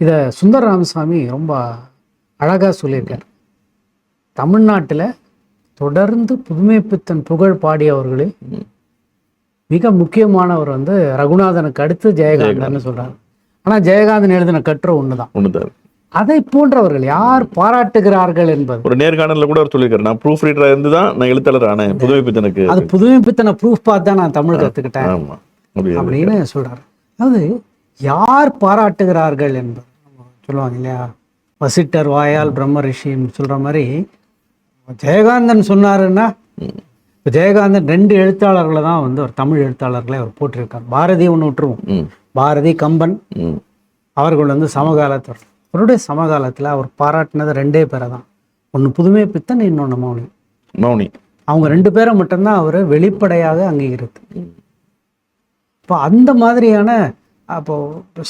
இதை சுந்தர ராமசாமி ரொம்ப அழகா சொல்லியிருக்கார். தமிழ்நாட்டில் தொடர்ந்து புதுமை பித்தன் புகழ் பாடியவர்களில் மிக முக்கியமானவர் வந்து ரகுநாதனுக்கு அடுத்து ஜெயகாந்தன் சொல்றாரு. ஆனா ஜெயகாந்தன் எழுதின கட்டுரை ஒண்ணுதான். அதை போன்றவர்கள் யார் பாராட்டுகிறார்கள் என்பது ஒரு நேர்காணல கூட அவர் சொல்லியிருக்காரு. நான் ப்ரூஃப் ரீடரா இருந்து தான் நான் எழுத்தாளர் ஆனேன் புதுமை பித்தனுக்கு. அது புதுமை பித்தனை ப்ரூஃப் பார்த்து தான் நான் தமிழ் கத்துக்கிட்டேன் அப்படின்னு சொல்றாரு. அதாவது யார் பாராட்டுகிறார்கள் என்பது சொல்லுவாங்க இல்லையா, வசிட்டர் வாயால் பிரம்ம ரிஷின்னு சொல்ற மாதிரி. ஜெயகாந்தன் சொன்னாருன்னா, இப்போ ஜெயகாந்தன் 2 எழுத்தாளர்களை தான் வந்து ஒரு தமிழ் எழுத்தாளர்களை அவர் போட்டிருக்கார். பாரதி ஒன்று விட்டுருவோம், பாரதி கம்பன் அவர்கள் வந்து சமகாலத்தில், அவருடைய சமகாலத்தில் அவர் பாராட்டினது 2 பேரை தான். ஒன்று புதுமை பித்தன், இன்னொன்று மௌனி. அவங்க 2 பேரை மட்டும்தான் அவர் வெளிப்படையாக அங்கீகரித்து. இப்போ அந்த மாதிரியான, அப்போ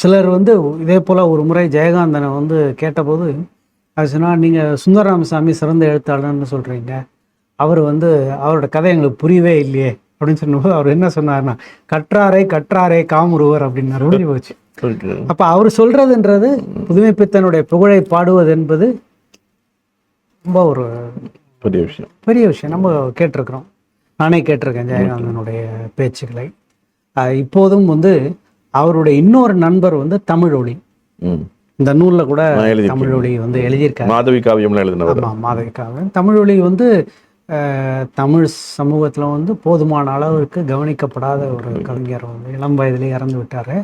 சிலர் வந்து இதே போல் ஒரு முறை ஜெயகாந்தனை வந்து கேட்டபோது அது சொன்னால், நீங்கள் சுந்தரராமசாமி சிறந்த எழுத்தாளர்னு சொல்கிறீங்க, அவர் வந்து அவரோட கதை எங்களுக்கு புரியவே இல்லையே அப்படின்னு சொன்னபோது அவர் என்ன சொன்னார்னா, கற்றாரை காமுருவர் அப்படின்னாரு. ஓடி போச்சு. அப்போ அவர் சொல்றதுன்றது புதுமை பித்தனுடைய புகழை பாடுவது என்பது ரொம்ப ஒரு பெரிய விஷயம் நம்ம கேட்டிருக்கிறோம். நானே கேட்டிருக்கேன் ஜெயகாந்தனுடைய பேச்சுக்களை. இப்போதும் வந்து அவருடைய இன்னொரு நண்பர் வந்து தமிழொலி, இந்த நூலில் கூட தமிழொலி வந்து எழுதியிருக்காரு. மாதவி காவியம்லாம் எழுதினவர். ஆமாம், மாதவி காவியம். தமிழொலி வந்து தமிழ் சமூகத்தில் வந்து போதுமான அளவிற்கு கவனிக்கப்படாத ஒரு கவிஞர், வந்து இளம் வயதிலே இறந்து விட்டார்.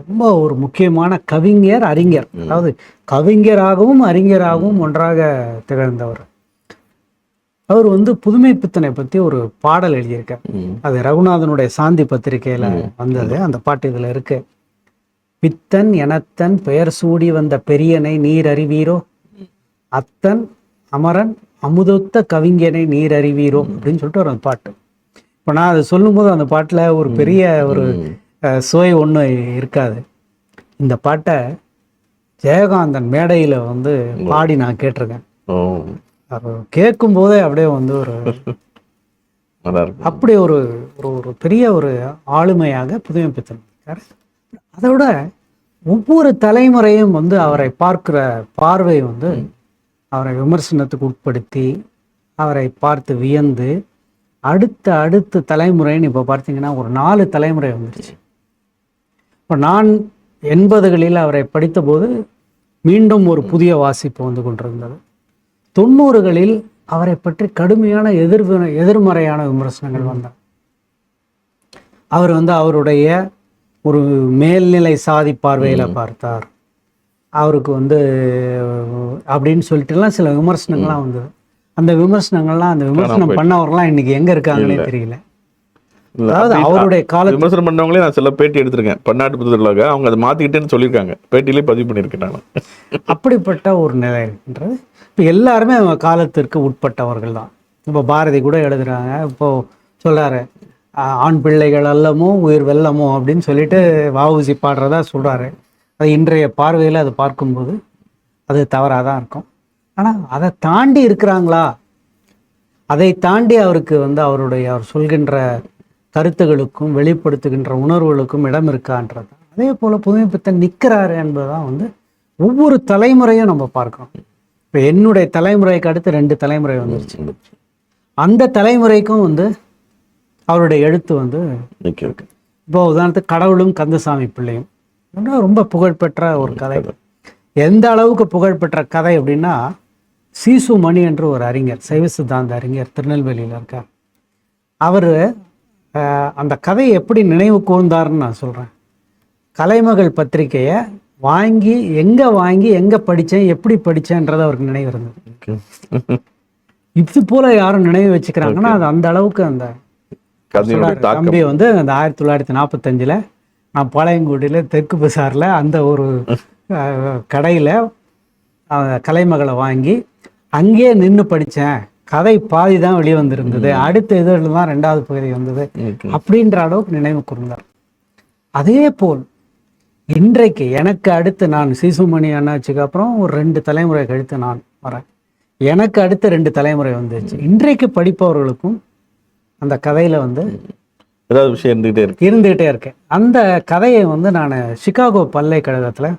ரொம்ப ஒரு முக்கியமான கவிஞர், அறிஞர், அதாவது கவிஞராகவும் அறிஞராகவும் ஒன்றாக திகழ்ந்தவர். அவர் வந்து புதுமை பித்தனை பற்றி ஒரு பாடல் எழுதியிருக்கார். அது ரகுநாதனுடைய சாந்தி பத்திரிகையில் வந்தது. அந்த பாட்டு இதில் இருக்கு. பித்தன் எனத்தன் பெயர் சூடி வந்த பெரியனை நீர் அறிவீரோ, அத்தன் அமரன் அமுதொத்த கவிஞனை நீர் அறிவீரோ அப்படின்னு சொல்லிட்டு ஒரு பாட்டு. இப்போ நான் அதை சொல்லும்போது அந்த பாட்டில் ஒரு பெரிய ஒரு சுவை ஒன்றும் இருக்காது. இந்த பாட்டை ஜெயகாந்தன் மேடையில் வந்து பாடி நான் கேட்டிருக்கேன். அது கேட்கும் போதே அப்படியே வந்து ஒரு அப்படி ஒரு ஒரு பெரிய ஒரு ஆளுமையாக புதுமை பித்தன் இருக்கார். அதோட ஒவ்வொரு தலைமுறையும் வந்து அவரை பார்க்கிற பார்வை வந்து அவரை விமர்சனத்துக்கு உட்படுத்தி அவரை பார்த்து வியந்து அடுத்த தலைமுறைன்னு இப்போ பார்த்தீங்கன்னா ஒரு 4 தலைமுறை வந்துருச்சு. இப்போ நான் 80களில் அவரை படித்தபோது மீண்டும் ஒரு புதிய வாசிப்பு வந்து கொண்டிருந்தது. 90களில் அவரை பற்றி கடுமையான எதிர்மறையான விமர்சனங்கள் வந்தார். அவர் வந்து அவருடைய ஒரு மேல்நிலை சாதி பார்வையில் பார்த்தார், அவருக்கு வந்து அப்படின்னு சொல்லிட்டுலாம் சில விமர்சனங்கள்லாம் வந்தது. அந்த விமர்சனம் பண்ணவர்கள்லாம் இன்னைக்கு எங்க இருக்காங்கன்னே தெரியல. அதாவது அவருடைய காலத்துல விமர்சனம் பண்ணவங்களே நான் சில பேட்டி எடுத்திருக்கேன், பன்னாட்டு புத்தகங்களாக. அவங்க அதை மாத்திக்கிட்டேன்னு சொல்லியிருக்காங்க, பேட்டியிலே பதிவு பண்ணியிருக்கேன் நான். அப்படிப்பட்ட ஒரு நிலை இருக்கின்றது. இப்போ எல்லாருமே அவங்க காலத்திற்கு உட்பட்டவர்கள் தான். இப்போ பாரதி கூட எழுதுறாங்க, இப்போ சொல்றாரு ஆண் பிள்ளைகள் அல்லமோ உயிர் வெல்லமோ அப்படின்னு சொல்லிட்டு வஉசி பாடுறதா சொல்றாரு. அது இன்றைய பார்வையில் அதை பார்க்கும்போது அது தவறாக தான் இருக்கும். ஆனால் அதை தாண்டி இருக்கிறாங்களா, அதை தாண்டி அவருக்கு வந்து அவர் சொல்கின்ற கருத்துகளுக்கும் வெளிப்படுத்துகின்ற உணர்வுகளுக்கும் இடம் இருக்கான்றது. அதே போல் புதுமை பித்தன் நிற்கிறாரு என்பதுதான் வந்து ஒவ்வொரு தலைமுறையும் நம்ம பார்க்கிறோம். இப்போ என்னுடைய தலைமுறைக்கு அடுத்து 2 தலைமுறை வந்துருச்சு. அந்த தலைமுறைக்கும் வந்து அவருடைய எழுத்து வந்து இருக்கு. இப்போ உதாரணத்துக்கு கடவுளும் கந்தசாமி பிள்ளையும் ரொம்ப புகழ்பெற்ற ஒரு கதை. எந்த அளவுக்கு புகழ்பெற்ற கதை அப்படின்னா, சீசு மணி என்று ஒரு அறிஞர், சைவ சித்தாந்த அறிஞர், திருநெல்வேலியில் இருக்கார். அவர் அந்த கதையை எப்படி நினைவு கூர்ந்தாருன்னு நான் சொல்கிறேன். கலைமகள் பத்திரிகையை வாங்கி எங்கே படித்தேன், எப்படி படித்தேன்றது அவருக்கு நினைவு இருந்தது. இது போல் யாரும் நினைவு வச்சுக்கிறாங்கன்னா அது அந்த அளவுக்கு. அந்த தம்பி வந்து அந்த 1945 நான் பாளையங்கோட்டையில் தெற்கு பசாரில் அந்த ஒரு கடையில் கலைமகளை வாங்கி அங்கேயே நின்று படித்தேன். கதை பாதி தான் வெளியே வந்திருந்தது, அடுத்த இதழில் தான் 2வது பகுதி வந்தது அப்படின்ற அளவுக்கு நினைவு கூர்ந்தார். அதே போல் இன்றைக்கு எனக்கு அடுத்து நான் சீசுமணி அண்ணாச்சிக்கு அப்புறம் ஒரு 2 தலைமுறை கழித்து நான் வரேன். எனக்கு அடுத்த 2 தலைமுறை வந்துச்சு. இன்றைக்கு படிப்பவர்களுக்கும் அந்த கதையில் வந்து ஏதாவது விஷயம் இருந்துகிட்டே இருக்கேன். அந்த கதையை வந்து நான் சிகாகோ பல்கலைக்கழகத்தில்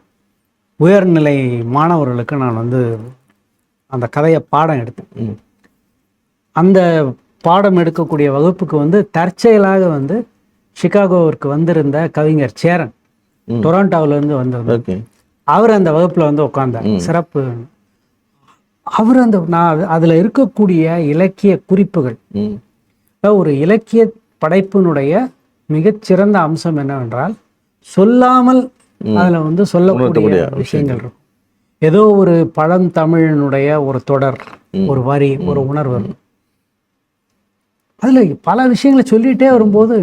உயர்நிலை மாணவர்களுக்கு நான் வந்து அந்த கதையை பாடம் எடுத்தேன். அந்த பாடம் எடுக்கக்கூடிய வகுப்புக்கு வந்து தற்செயலாக வந்து சிகாகோவிற்கு வந்திருந்த கவிஞர் சேரன், டொராண்டோவிலேருந்து வந்திருந்தார். அவர் அந்த வகுப்பில் வந்து உட்கார்ந்தார். சிறப்பு. அவர் நான் அதில் இருக்கக்கூடிய இலக்கிய குறிப்புகள், ஒரு இலக்கிய படைப்பினுடைய மிகச்சிறந்த அம்சம் என்னவென்றால் சொல்லாமல் அதில் வந்து சொல்லக்கூடிய விஷயங்கள் இருக்கும். ஏதோ ஒரு பழந்தமிழினுடைய ஒரு தொடர், ஒரு வரி, ஒரு உணர்வு, அதில் பல விஷயங்களை சொல்லிகிட்டே வரும்போது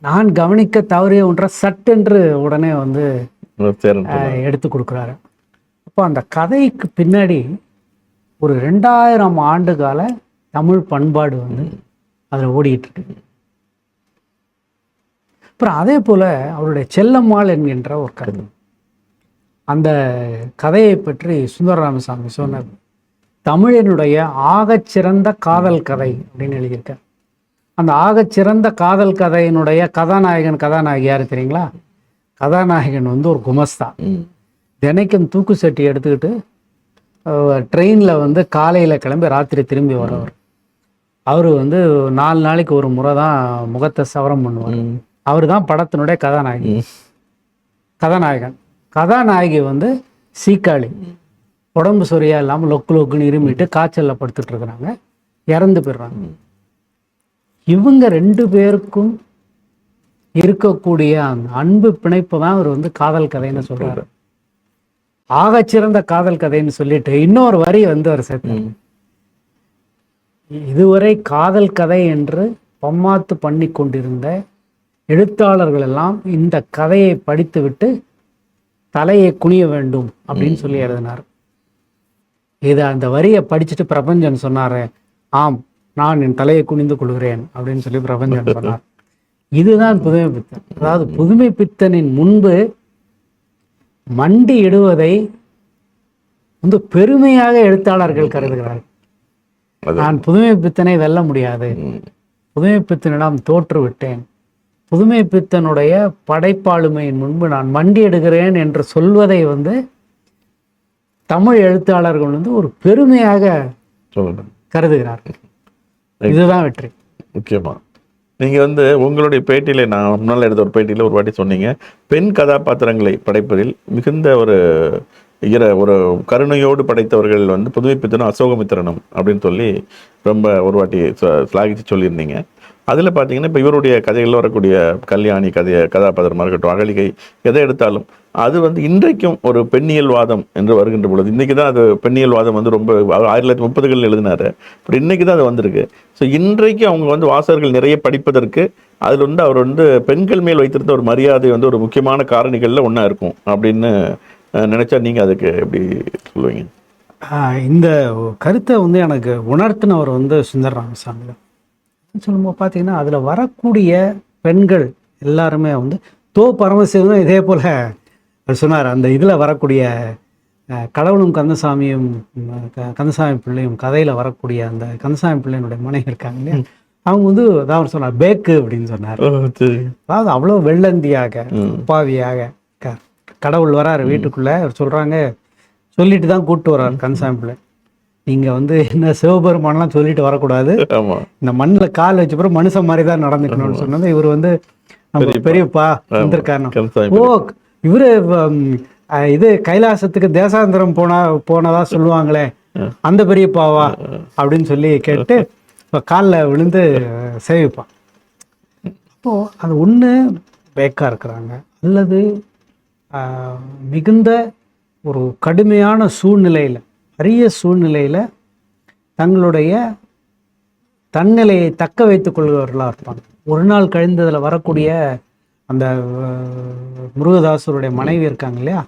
நான் கவனிக்க தவறிய ஒன்றை சட்டென்று உடனே வந்து எடுத்து கொடுக்குறாரு. அப்போ அந்த கதைக்கு பின்னாடி ஒரு 2000 ஆண்டு கால தமிழ் பண்பாடு வந்து அதில் ஓடிக்கிட்டு இருக்கு. அப்புறம் அதே போல் அவருடைய செல்லம்மாள் என்கின்ற ஒரு கதை, அந்த கதையை பற்றி சுந்தர ராமசாமி சொன்னார். தமிழினுடைய ஆகச்சிறந்த காதல் கதை அப்படின்னு எழுதியிருக்கார். அந்த ஆகச்சிறந்த காதல் கதையினுடைய கதாநாயகி யாரு தெரியுங்களா? கதாநாயகன் வந்து ஒரு குமஸ்தா. தினைக்கும் தூக்கு சட்டி எடுத்துக்கிட்டு ட்ரெயினில் வந்து காலையில் கிளம்பி ராத்திரி திரும்பி வரவர். அவர் வந்து 4 நாளைக்கு ஒரு முறை தான் முகத்தை சவரம் பண்ணுவார். அவர் தான் படத்தினுடைய கதாநாயகன். கதாநாயகி வந்து சீக்காளி, உடம்பு சரியா இல்லாமல் லொக்கு லொக்குன்னு இருமிட்டு காய்ச்சல்ல படுத்துட்டு இருக்கிறாங்க, இறந்து போயிடுறாங்க. இவங்க 2 பேருக்கும் இருக்கக்கூடிய அந்த அன்பு பிணைப்பு தான் அவர் வந்து காதல் கதைன்னு சொல்றாரு. ஆகச்சிறந்த காதல் கதைன்னு சொல்லிட்டு இன்னொரு வரி வந்து அவர் சேர்த்தார். இதுவரை காதல் கதை என்று பம்மாத்து பண்ணி கொண்டிருந்த எழுத்தாளர்கள் எல்லாம் இந்த கதையை படித்துவிட்டு தலையை குனிய வேண்டும் அப்படின்னு சொல்லி எழுதினார். இதை அந்த வரியை படிச்சுட்டு பிரபஞ்சன் சொன்னாரு, ஆம் நான் என் தலையை குனிந்து கொள்கிறேன் அப்படின்னு சொல்லி பிரபஞ்சன் சொன்னார். இதுதான் புதுமை பித்தன். அதாவது புதுமை பித்தனின் முன்பு மண்டி இடுவதை வந்து பெருமையாக எழுத்தாளர்கள் கருதுகிறார்கள். நான் புதுமை பித்தனை வெல்ல முடியாது, புதுமை பித்தனிடம் தோற்று விட்டேன், புதுமை பித்தனுடைய படைப்பாளுமையின் முன்பு நான் மண்டி எடுகிறேன் என்று சொல்வதை வந்து தமிழ் எழுத்தாளர்கள் வந்து ஒரு பெருமையாக கருதுகிறார்கள். இதுதான் வெற்றி. முக்கியமா நீங்க வந்து உங்களுடைய பேட்டியில, நான் முன்னால் எடுத்த ஒரு பேட்டியில ஒரு வாட்டி சொன்னீங்க, பெண் கதாபாத்திரங்களை படைப்பதில் மிகுந்த ஒரு கருணையோடு படைத்தவர்கள் வந்து புதுமைப்பித்தனும் அசோகமித்திரனும் அப்படின்னு சொல்லி ரொம்ப ஒரு வாட்டி ஸ்லாகிச்சு சொல்லியிருந்தீங்க. அதில் பார்த்தீங்கன்னா இப்போ இவருடைய கதைகளில் வரக்கூடிய கல்யாணி கதாபாத்திரமாக இருக்கட்டும், அகலிகை, எதை எடுத்தாலும் அது வந்து இன்றைக்கும் ஒரு பெண்ணியல் வாதம் என்று வருகின்ற பொழுது, இன்றைக்கி தான் அது பெண்ணியல் வாதம் வந்து ரொம்ப 1930களில் எழுதினார், பட் இன்றைக்கி தான் அது வந்திருக்கு. ஸோ இன்றைக்கு அவங்க வந்து வாசகர்கள் நிறைய படிப்பதற்கு அதில் வந்து அவர் வந்து பெண்கள் மேல் வைத்திருந்த ஒரு மரியாதை வந்து ஒரு முக்கியமான காரணிகளில் ஒன்றா இருக்கும் அப்படின்னு நினச்சா நீங்கள் அதுக்கு எப்படி சொல்லுவீங்க? இந்த கருத்தை வந்து எனக்கு உணர்த்தினவர் வந்து சுந்தர ராமசாமி தான். சொல்லும்போது பார்த்தீங்கன்னா அதில் வரக்கூடிய பெண்கள் எல்லாருமே வந்து பரமசிவனும் இதே போல் சொன்னார். அந்த இதில் வரக்கூடிய கடவுளும் கந்தசாமி பிள்ளையும் கதையில் வரக்கூடிய அந்த கந்தசாமி பிள்ளையினுடைய மனைவி இருக்காங்க இல்லையா, அவங்க வந்து அதாவது சொன்னார் பேக்கு அப்படின்னு சொன்னார். அதாவது அவ்வளோ வெள்ளந்தியாக பாவியாக கடவுள் வராரு வீட்டுக்குள்ளே, சொல்கிறாங்க, சொல்லிட்டு தான் கூப்பிட்டு வர்றாரு கந்தசாமி பிள்ளை, நீங்கள் வந்து என்ன சிவபெருமானெலாம் சொல்லிட்டு வரக்கூடாது, இந்த மண்ணில் கால் வச்ச பிறகு மனுஷன் மாதிரி தான் நடந்துக்கணும்னு சொன்னது. இவர் வந்து நம்ம பெரியப்பா வந்திருக்காரு. ஓ இவரு இது கைலாசத்துக்கு தேசாந்திரம் போனதா சொல்லுவாங்களே அந்த பெரியப்பாவா அப்படின்னு சொல்லி கேட்டு இப்போ காலில் விழுந்து சேவிப்பான். அப்போது அது ஒன்று பேக்காக இருக்கிறாங்க, அல்லது மிகுந்த ஒரு கடுமையான சூழ்நிலையில், அரிய சூழ்நிலையில் தங்களுடைய தன்னிலையை தக்க வைத்துக் கொள்பவர்களாக இருப்பாங்க. ஒரு நாள் கழிந்ததில் வரக்கூடிய அந்த முருகதாசருடைய மனைவி இருக்காங்க இல்லையா,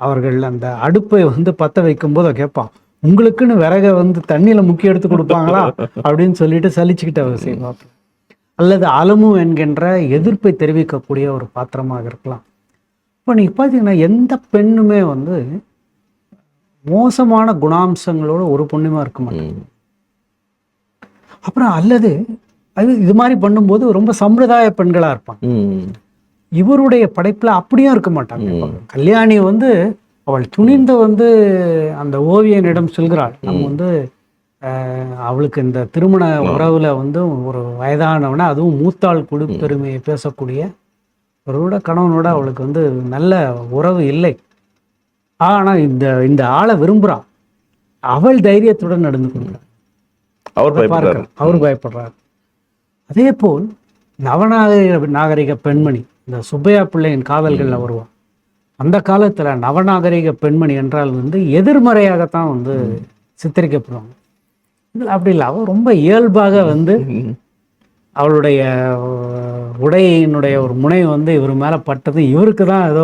அவர்கள் அந்த அடுப்பை வந்து பற்ற வைக்கும்போது கேட்பான், உங்களுக்குன்னு விறகை வந்து தண்ணியில் முக்கி எடுத்து கொடுப்பாங்களா அப்படின்னு சொல்லிட்டு சலிச்சுக்கிட்ட அவர் செய்வாங்க. அல்லது அலமு என்கின்ற எதிர்ப்பை தெரிவிக்கக்கூடிய ஒரு பாத்திரமாக இருக்கலாம். இப்போ நீங்கள் பார்த்தீங்கன்னா எந்த பெண்ணுமே வந்து மோசமான குணாம்சங்களோட ஒரு பொண்ணுமா இருக்க மாட்டாங்க. அப்புறம் அல்லது அது இது மாதிரி பண்ணும்போது ரொம்ப சம்பிரதாய பெண்களாக இருப்பாங்க. இவருடைய படைப்பில் அப்படியும் இருக்க மாட்டாங்க. கல்யாணி வந்து அவள் துணிந்து வந்து அந்த ஓவியனிடம் சொல்கிறாள், நம்ம வந்து அவளுக்கு இந்த திருமண உறவுல வந்து ஒரு வயதானவன, அதுவும் மூத்தாள் குடிப்பெருமையை பேசக்கூடிய அவரோட கணவனோட அவளுக்கு வந்து நல்ல உறவு இல்லை, ஆனால் இந்த ஆளை விரும்புகிறான், அவள் தைரியத்துடன் நடந்து கொள்கிறாள், அவர் பயப்படுறார். அதே போல் நவநாகரிக பெண்மணி, இந்த சுப்பையா பிள்ளையின் காதல்களில் வருவான். அந்த காலத்தில் நவநாகரிக பெண்மணி என்றால் வந்து எதிர்மறையாகத்தான் வந்து சித்தரிக்கப்படுவாங்க. இதில் அப்படி இல்லை, அவள் ரொம்ப இயல்பாக வந்து அவளுடைய உடையினுடைய ஒரு முனை வந்து இவர் மேலே பட்டது, இவருக்கு தான் ஏதோ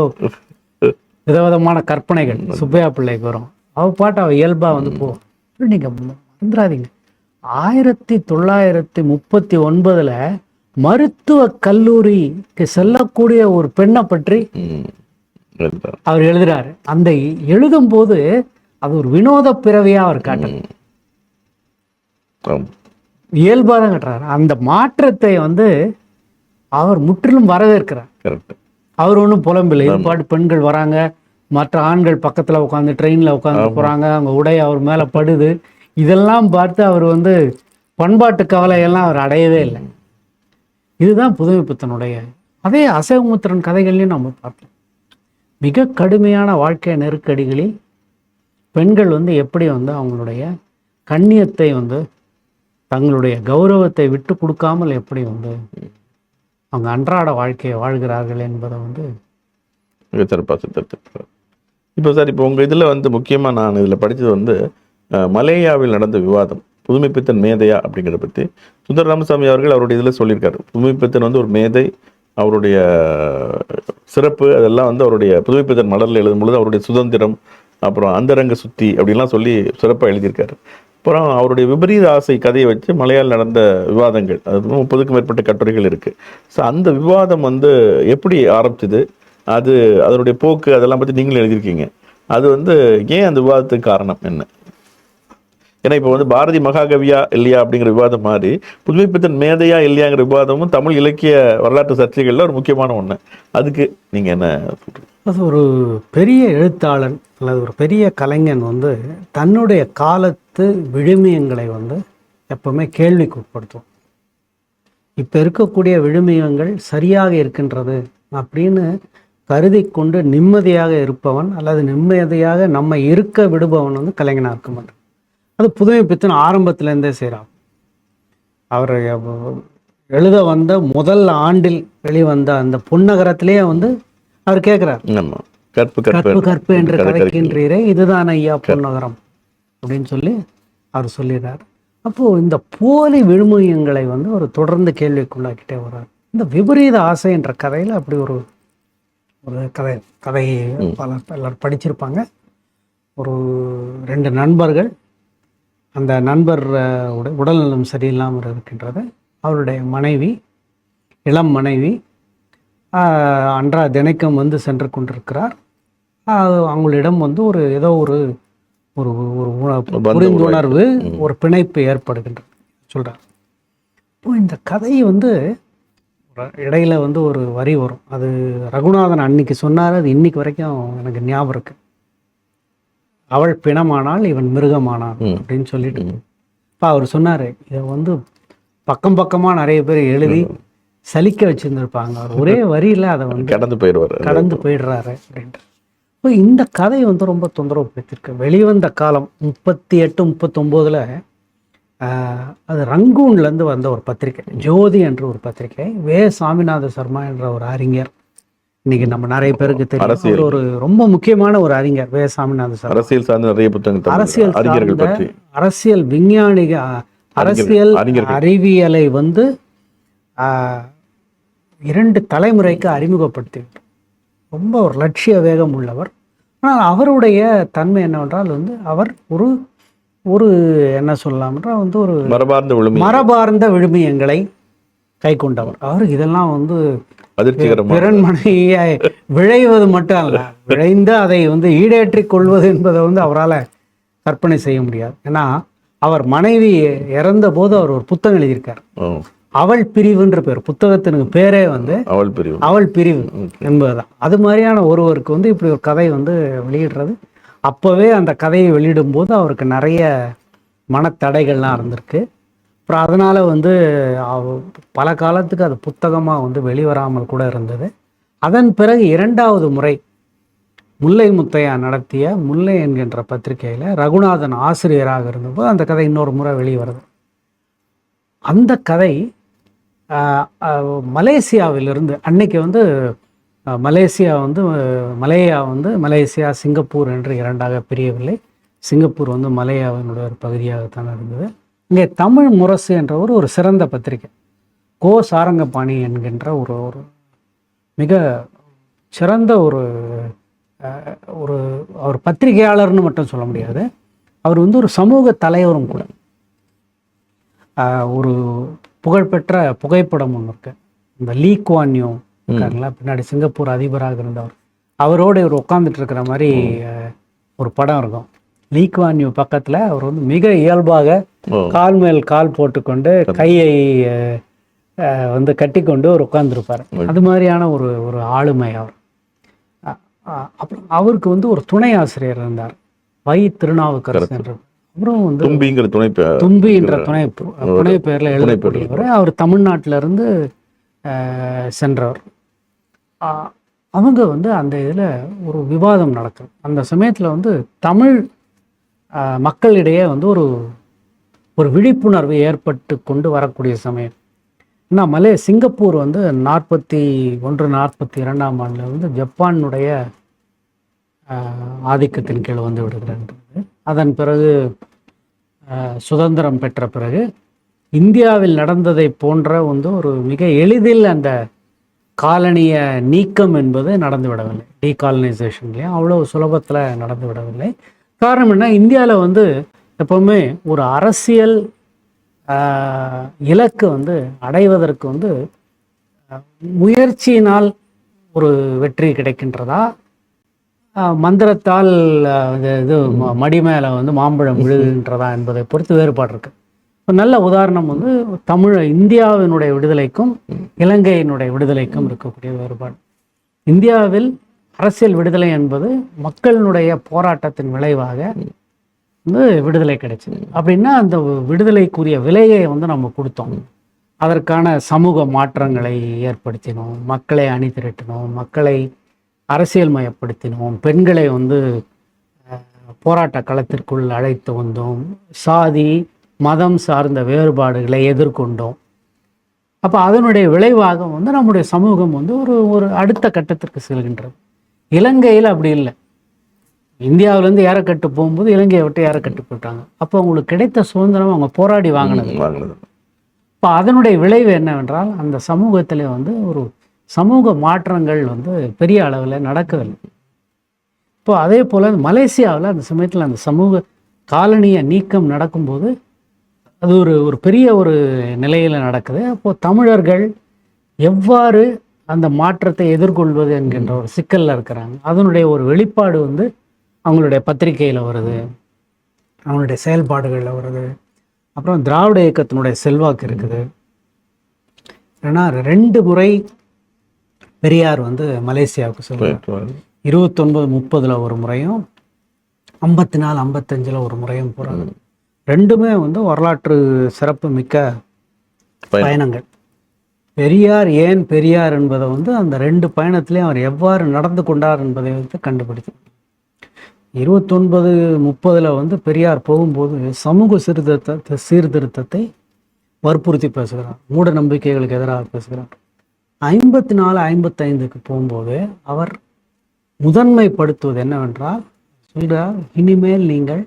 விதவிதமான கற்பனைகள் சுப்பையா பிள்ளைக்கு வரும். அவள் பாட்டு அவள் இயல்பாக வந்து போ. நீங்கள் மறந்துடாதீங்க, 1939 மருத்துவ கல்லூரிக்கு செல்லக்கூடிய ஒரு பெண்ணை பற்றி அவர் எழுதுறாரு. அந்த எழுதும் போது அது ஒரு வினோத பிறவியா அவர் காட்டுறாரு, இயல்பாக தான் காட்டுறாரு. அந்த மாற்றத்தை வந்து அவர் முற்றிலும் வரவேற்கிறார். அவர் ஒன்றும் புலம்பில்லை, இது பாட்டு பெண்கள் வராங்க, மற்ற ஆண்கள் பக்கத்துல உட்காந்து ட்ரெயின்ல உட்காந்து போறாங்க, அவங்க உடை அவர் மேல படுது, இதெல்லாம் பார்த்து அவர் வந்து பண்பாட்டு கவலையெல்லாம் அவர் அடையவே இல்லை. இதுதான் புதுமைப்பித்தனுடைய. அதே அசோகமித்திரன் கதைகள்லையும் நம்ம பார்த்தோம். மிக கடுமையான வாழ்க்கை நெருக்கடிகளில் பெண்கள் வந்து எப்படி வந்து அவங்களுடைய கண்ணியத்தை வந்து தங்களுடைய கௌரவத்தை விட்டு கொடுக்காமல் எப்படி வந்து அவங்க அன்றாட வாழ்க்கையை வாழ்கிறார்கள் என்பதை வந்து மிகச்சிறப்பாக சித்தரித்திருக்கிறார். இப்போ சார், இப்போ உங்கள் இதில் வந்து முக்கியமாக நான் இதில் படித்தது வந்து மலேயாவில் நடந்த விவாதம், புதுமைப்பித்தன் மேதையா அப்படிங்கிறத பற்றி சுந்தர ராமசாமி அவர்கள் அவருடைய இதில் சொல்லியிருக்காரு. புதுமைப்பித்தன் வந்து ஒரு மேதை, அவருடைய சிறப்பு அதெல்லாம் வந்து அவருடைய புதுமைப்பித்தன் மலரில் எழுதும் பொழுது அவருடைய சுதந்திரம், அப்புறம் அந்தரங்க சுத்தி அப்படின்லாம் சொல்லி சிறப்பாக எழுதியிருக்காரு. அப்புறம் அவருடைய விபரீத ஆசை கதையை வச்சு மலையாள நடந்த விவாதங்கள், அது 30க்கும் மேற்பட்ட கட்டுரைகள் இருக்குது. ஸோ அந்த விவாதம் வந்து எப்படி ஆரம்பிச்சது, அது அதனுடைய போக்கு, அதெல்லாம் பற்றி நீங்களும் எழுதியிருக்கீங்க. அது வந்து ஏன் அந்த விவாதத்துக்கு காரணம் என்ன? ஏன்னா இப்போ வந்து பாரதி மகாகவியா இல்லையா அப்படிங்கிற விவாதம் மாதிரி புதுமைப்பித்தன் மேதையா இல்லையாங்கிற விவாதமும் தமிழ் இலக்கிய வரலாற்று சர்ச்சைகளில் ஒரு முக்கியமான ஒன்று. அதுக்கு நீங்கள் என்ன சொல்றீங்க? அது ஒரு பெரிய எழுத்தாளன் அல்லது ஒரு பெரிய கலைஞன் வந்து தன்னுடைய காலத்து விழுமியங்களை வந்து எப்பவுமே கேள்விக்கு உட்படுத்தும். இப்போ இருக்கக்கூடிய விழுமியங்கள் சரியாக இருக்கின்றது அப்படின்னு கருதி கொண்டு நிம்மதியாக இருப்பவன் அல்லது நிம்மதியாக நம்ம இருக்க விடுபவன் வந்து கலைஞனாக இருக்க மாட்டான். அது புதுமைப்பித்தன் ஆரம்பத்திலேருந்தே செய்கிறான். அவர் எழுத வந்த முதல் ஆண்டில் வெளிவந்த அந்த பொன்னகரத்திலேயே வந்து அவர் கேட்குறார், கற்பு கற்பு என்று கதைக்கின்றீரே, இதுதான் ஐயா பொன்னகரம் அப்படின்னு சொல்லி அவர் சொல்லிடுறார். அப்போது இந்த போலி விழுமியங்களை வந்து ஒரு தொடர்ந்து கேள்விக்குள்ளாக்கிட்டே வர்றார். இந்த விபரீத ஆசை என்ற கதையில் அப்படி ஒரு கதையை எல்லாரும் படிச்சிருப்பாங்க. ஒரு 2 நண்பர்கள், அந்த நண்பர் உடல்நலம் சரியில்லாமல் இருக்கின்றது. அவருடைய மனைவி, இளம் மனைவி தினைக்கும் வந்து சென்று கொண்டிருக்கிறார். அவங்களிடம் வந்து ஒரு ஏதோ ஒரு ஒரு புரிந்துணர்வு, ஒரு பிணைப்பு ஏற்படுகின்றது சொல்கிறார். இப்போ இந்த கதை வந்து இடையில வந்து ஒரு வரி வரும். அது ரகுநாதன் அன்னைக்கு சொன்னார், அது இன்னைக்கு வரைக்கும் எனக்கு ஞாபகம் இருக்கு. அவள் பிணமானால் இவன் மிருகமானான் அப்படின்னு சொல்லிட்டு இப்போ அவர் சொன்னார், இதை வந்து பக்கம் பக்கமாக நிறைய பேர் எழுதி சலிக்க வச்சுருந்துருப்பாங்க. அவர் ஒரே வரியில் அதை வந்து கடந்து போயிடுறாரு அப்படின்ட்டு. இப்போ இந்த கதை வந்து ரொம்ப தொந்தரவு படுத்திருக்கு. வெளிவந்த காலம் 38-39 அது ரங்கூன்லேருந்து வந்த ஒரு பத்திரிகை, ஜோதி என்ற ஒரு பத்திரிகை. வே சாமிநாத சர்மா என்ற ஒரு அறிஞர், இன்னைக்கு நம்ம நிறைய பேருக்கு தெரியும், ஒரு ரொம்ப முக்கியமான ஒரு அறிஞர் வே சாமிநாத சர்மா. அரசியல் சார்ந்த நிறைய புத்தகங்கள், அரசியல் விஞ்ஞானிக, அரசியல் அறிவியலை வந்து 2 தலைமுறைக்கு அறிமுகப்படுத்தி ரொம்ப ஒரு லட்சிய வேகம் உள்ளவர். ஆனால் அவருடைய தன்மை என்னவென்றால் வந்து அவர் ஒரு ஒரு என்ன சொல்லலாம் என்றால் வந்து ஒரு மரபார்ந்த விழுமியங்களை கை கொண்டவர். அவருக்கு இதெல்லாம் வந்து பிறன்மனையை விழைவது மட்டும் அல்ல, விழைந்து அதை வந்து ஈடேற்றிக் கொள்வது என்பதை வந்து அவரால் கற்பனை செய்ய முடியாது. ஏன்னா அவர் மனைவி இறந்த போது அவர் ஒரு புத்தகம் எழுதியிருக்கார், அவள் பிரிவுன்ற பேர். புத்தகத்தினுக்கு பேரே வந்து அவள் பிரிவு என்பதுதான். அது மாதிரியான ஒருவருக்கு வந்து இப்படி ஒரு கதை வந்து வெளியிடுறது, அப்போவே அந்த கதையை வெளியிடும்போது அவருக்கு நிறைய மனத்தடைகள்லாம் இருந்திருக்கு. அப்புறம் அதனால் வந்து பல காலத்துக்கு அது புத்தகமாக வந்து வெளிவராமல் கூட இருந்தது. அதன் பிறகு 2வது முறை முல்லை முத்தையா நடத்திய முல்லை என்கின்ற பத்திரிகையில் ரகுநாதன் ஆசிரியராக இருந்தபோது அந்த கதை இன்னொரு முறை வெளிவருது. அந்த கதை மலேசியாவிலிருந்து, அன்னைக்கு வந்து மலேசியா வந்து மலேசியா சிங்கப்பூர் என்று 2ஆக பிரியவில்லை. சிங்கப்பூர் வந்து மலேயாவினுடைய ஒரு பகுதியாகத்தான் இருந்தது. இங்கே தமிழ் முரசு என்ற ஒரு சிறந்த பத்திரிகை, கோ சாரங்கபாணி என்கின்ற ஒரு மிக சிறந்த ஒரு அவர் பத்திரிகையாளர்னு மட்டும் சொல்ல முடியாது, அவர் வந்து ஒரு சமூக தலைவரும் கூட. ஒரு புகழ்பெற்ற புகைப்படம் ஒன்று இருக்கு, இந்த லீ குவான் யூ இருக்காங்களா, பின்னாடி சிங்கப்பூர் அதிபராக இருந்தவர், அவரோடு இவர் உட்காந்துட்டு இருக்கிற மாதிரி ஒரு படம் இருக்கும். லீ குவான் யூ பக்கத்தில் அவர் வந்து மிக இயல்பாக கால் மேல் கால் போட்டுக்கொண்டு கையை வந்து கட்டி கொண்டு ஒரு உட்கார்ந்துருப்பார். அது மாதிரியான ஒரு ஆளுமை அவர். அப்புறம் அவருக்கு வந்து ஒரு துணை ஆசிரியர் இருந்தார், வை திருநாவுக்கரசு என்று. அப்புறம் வந்து தும்பிங்கிற தும்பி என்ற துணை பெயரில் எழுதக்கூடியவர். அவர் தமிழ்நாட்டிலிருந்து சென்றவர். அவங்க வந்து அந்த இதில் ஒரு விவாதம் நடக்கும். அந்த சமயத்தில் வந்து தமிழ் மக்களிடையே வந்து ஒரு விழிப்புணர்வு ஏற்பட்டு கொண்டு வரக்கூடிய சமயம். ஏன்னா சிங்கப்பூர் வந்து 1941-42 ஆண்டில் வந்து ஜப்பானுடைய ஆதிக்கத்தின் கீழ் வந்து விடுகிறது. அதன் பிறகு சுதந்திரம் பெற்ற பிறகு இந்தியாவில் நடந்ததை போன்ற வந்து ஒரு மிக எளிதில் அந்த காலனிய நீக்கம் என்பது நடந்து விடவில்லை. டீகாலனைசேஷன்லேயும் அவ்வளோ சுலபத்தில் நடந்து விடவில்லை. காரணம் என்ன, இந்தியாவில் வந்து எப்போவுமே ஒரு அரசியல் இலக்கு வந்து அடைவதற்கு வந்து முயற்சியினால் ஒரு வெற்றி கிடைக்கின்றதா, மந்திரத்தால் இது மடி மேலே வந்து மாம்பழம் விழுகின்றதா என்பதை பொறுத்து வேறுபாடு இருக்கு. நல்ல உதாரணம் வந்து இந்தியாவினுடைய விடுதலைக்கும் இலங்கையினுடைய விடுதலைக்கும் இருக்கக்கூடிய வேறுபாடு. இந்தியாவில் அரசியல் விடுதலை என்பது மக்களினுடைய போராட்டத்தின் விளைவாக வந்து விடுதலை கிடைச்சது. அப்படின்னா அந்த விடுதலைக்குரிய விலையை வந்து நம்ம கொடுத்தோம். அதற்கான சமூக மாற்றங்களை ஏற்படுத்தினோம், மக்களை அணி திரட்டினோம், மக்களை அரசியல் மயப்படுத்தினோம், பெண்களை வந்து போராட்ட களத்திற்குள் அழைத்து வந்தோம், சாதி மதம் சார்ந்த வேறுபாடுகளை எதிர்கொண்டோம். அப்போ அதனுடைய விளைவாக வந்து நம்முடைய சமூகம் வந்து ஒரு அடுத்த கட்டத்திற்கு செல்கின்றது. இலங்கையில் அப்படி இல்லை. இந்தியாவிலேருந்து ஏறக்கட்டு போகும்போது இலங்கையை விட்டு ஏறக்கட்டு போட்டாங்க. அப்போ அவங்களுக்கு கிடைத்த சுதந்திரம் அவங்க போராடி வாங்கினது. இப்போ அதனுடைய விளைவு என்னவென்றால் அந்த சமூகத்தில் வந்து ஒரு சமூக மாற்றங்கள் வந்து பெரிய அளவில் நடக்கவில்லை. இப்போ அதே போல் மலேசியாவில் அந்த சமயத்தில் அந்த சமூக காலனிய நீக்கம் நடக்கும்போது அது ஒரு பெரிய ஒரு நிலையில் நடக்குது. அப்போது தமிழர்கள் எவ்வாறு அந்த மாற்றத்தை எதிர்கொள்வது என்கின்ற ஒரு சிக்கலில் இருக்கிறாங்க. அதனுடைய ஒரு வெளிப்பாடு வந்து அவங்களுடைய பத்திரிகையில் வருது, அவங்களுடைய செயல்பாடுகளில் வருது. அப்புறம் திராவிட இயக்கத்தினுடைய செல்வாக்கு இருக்குது. ஏன்னா 2 முறை பெரியார் வந்து மலேசியாவுக்கு சொல்லுவார். 29-30 ஒரு முறையும் 54-55 ஒரு முறையும் போகிறாங்க. 2மே வந்து வரலாற்று சிறப்பு மிக்க பயணங்கள். பெரியார் ஏன் பெரியார் என்பதை வந்து அந்த 2 பயணத்திலையும் அவர் எவ்வாறு நடந்து கொண்டார் என்பதை வந்து கண்டுபிடிச்சு 29-30 வந்து பெரியார் போகும்போது சமூக சீர்திருத்தத்தை வற்புறுத்தி பேசுகிறார், மூட நம்பிக்கைகளுக்கு எதிராக பேசுகிறார். 54-55 போகும்போது அவர் முதன்மைப்படுத்துவது என்னவென்றால் சொல்கிறார், இனிமேல் நீங்கள்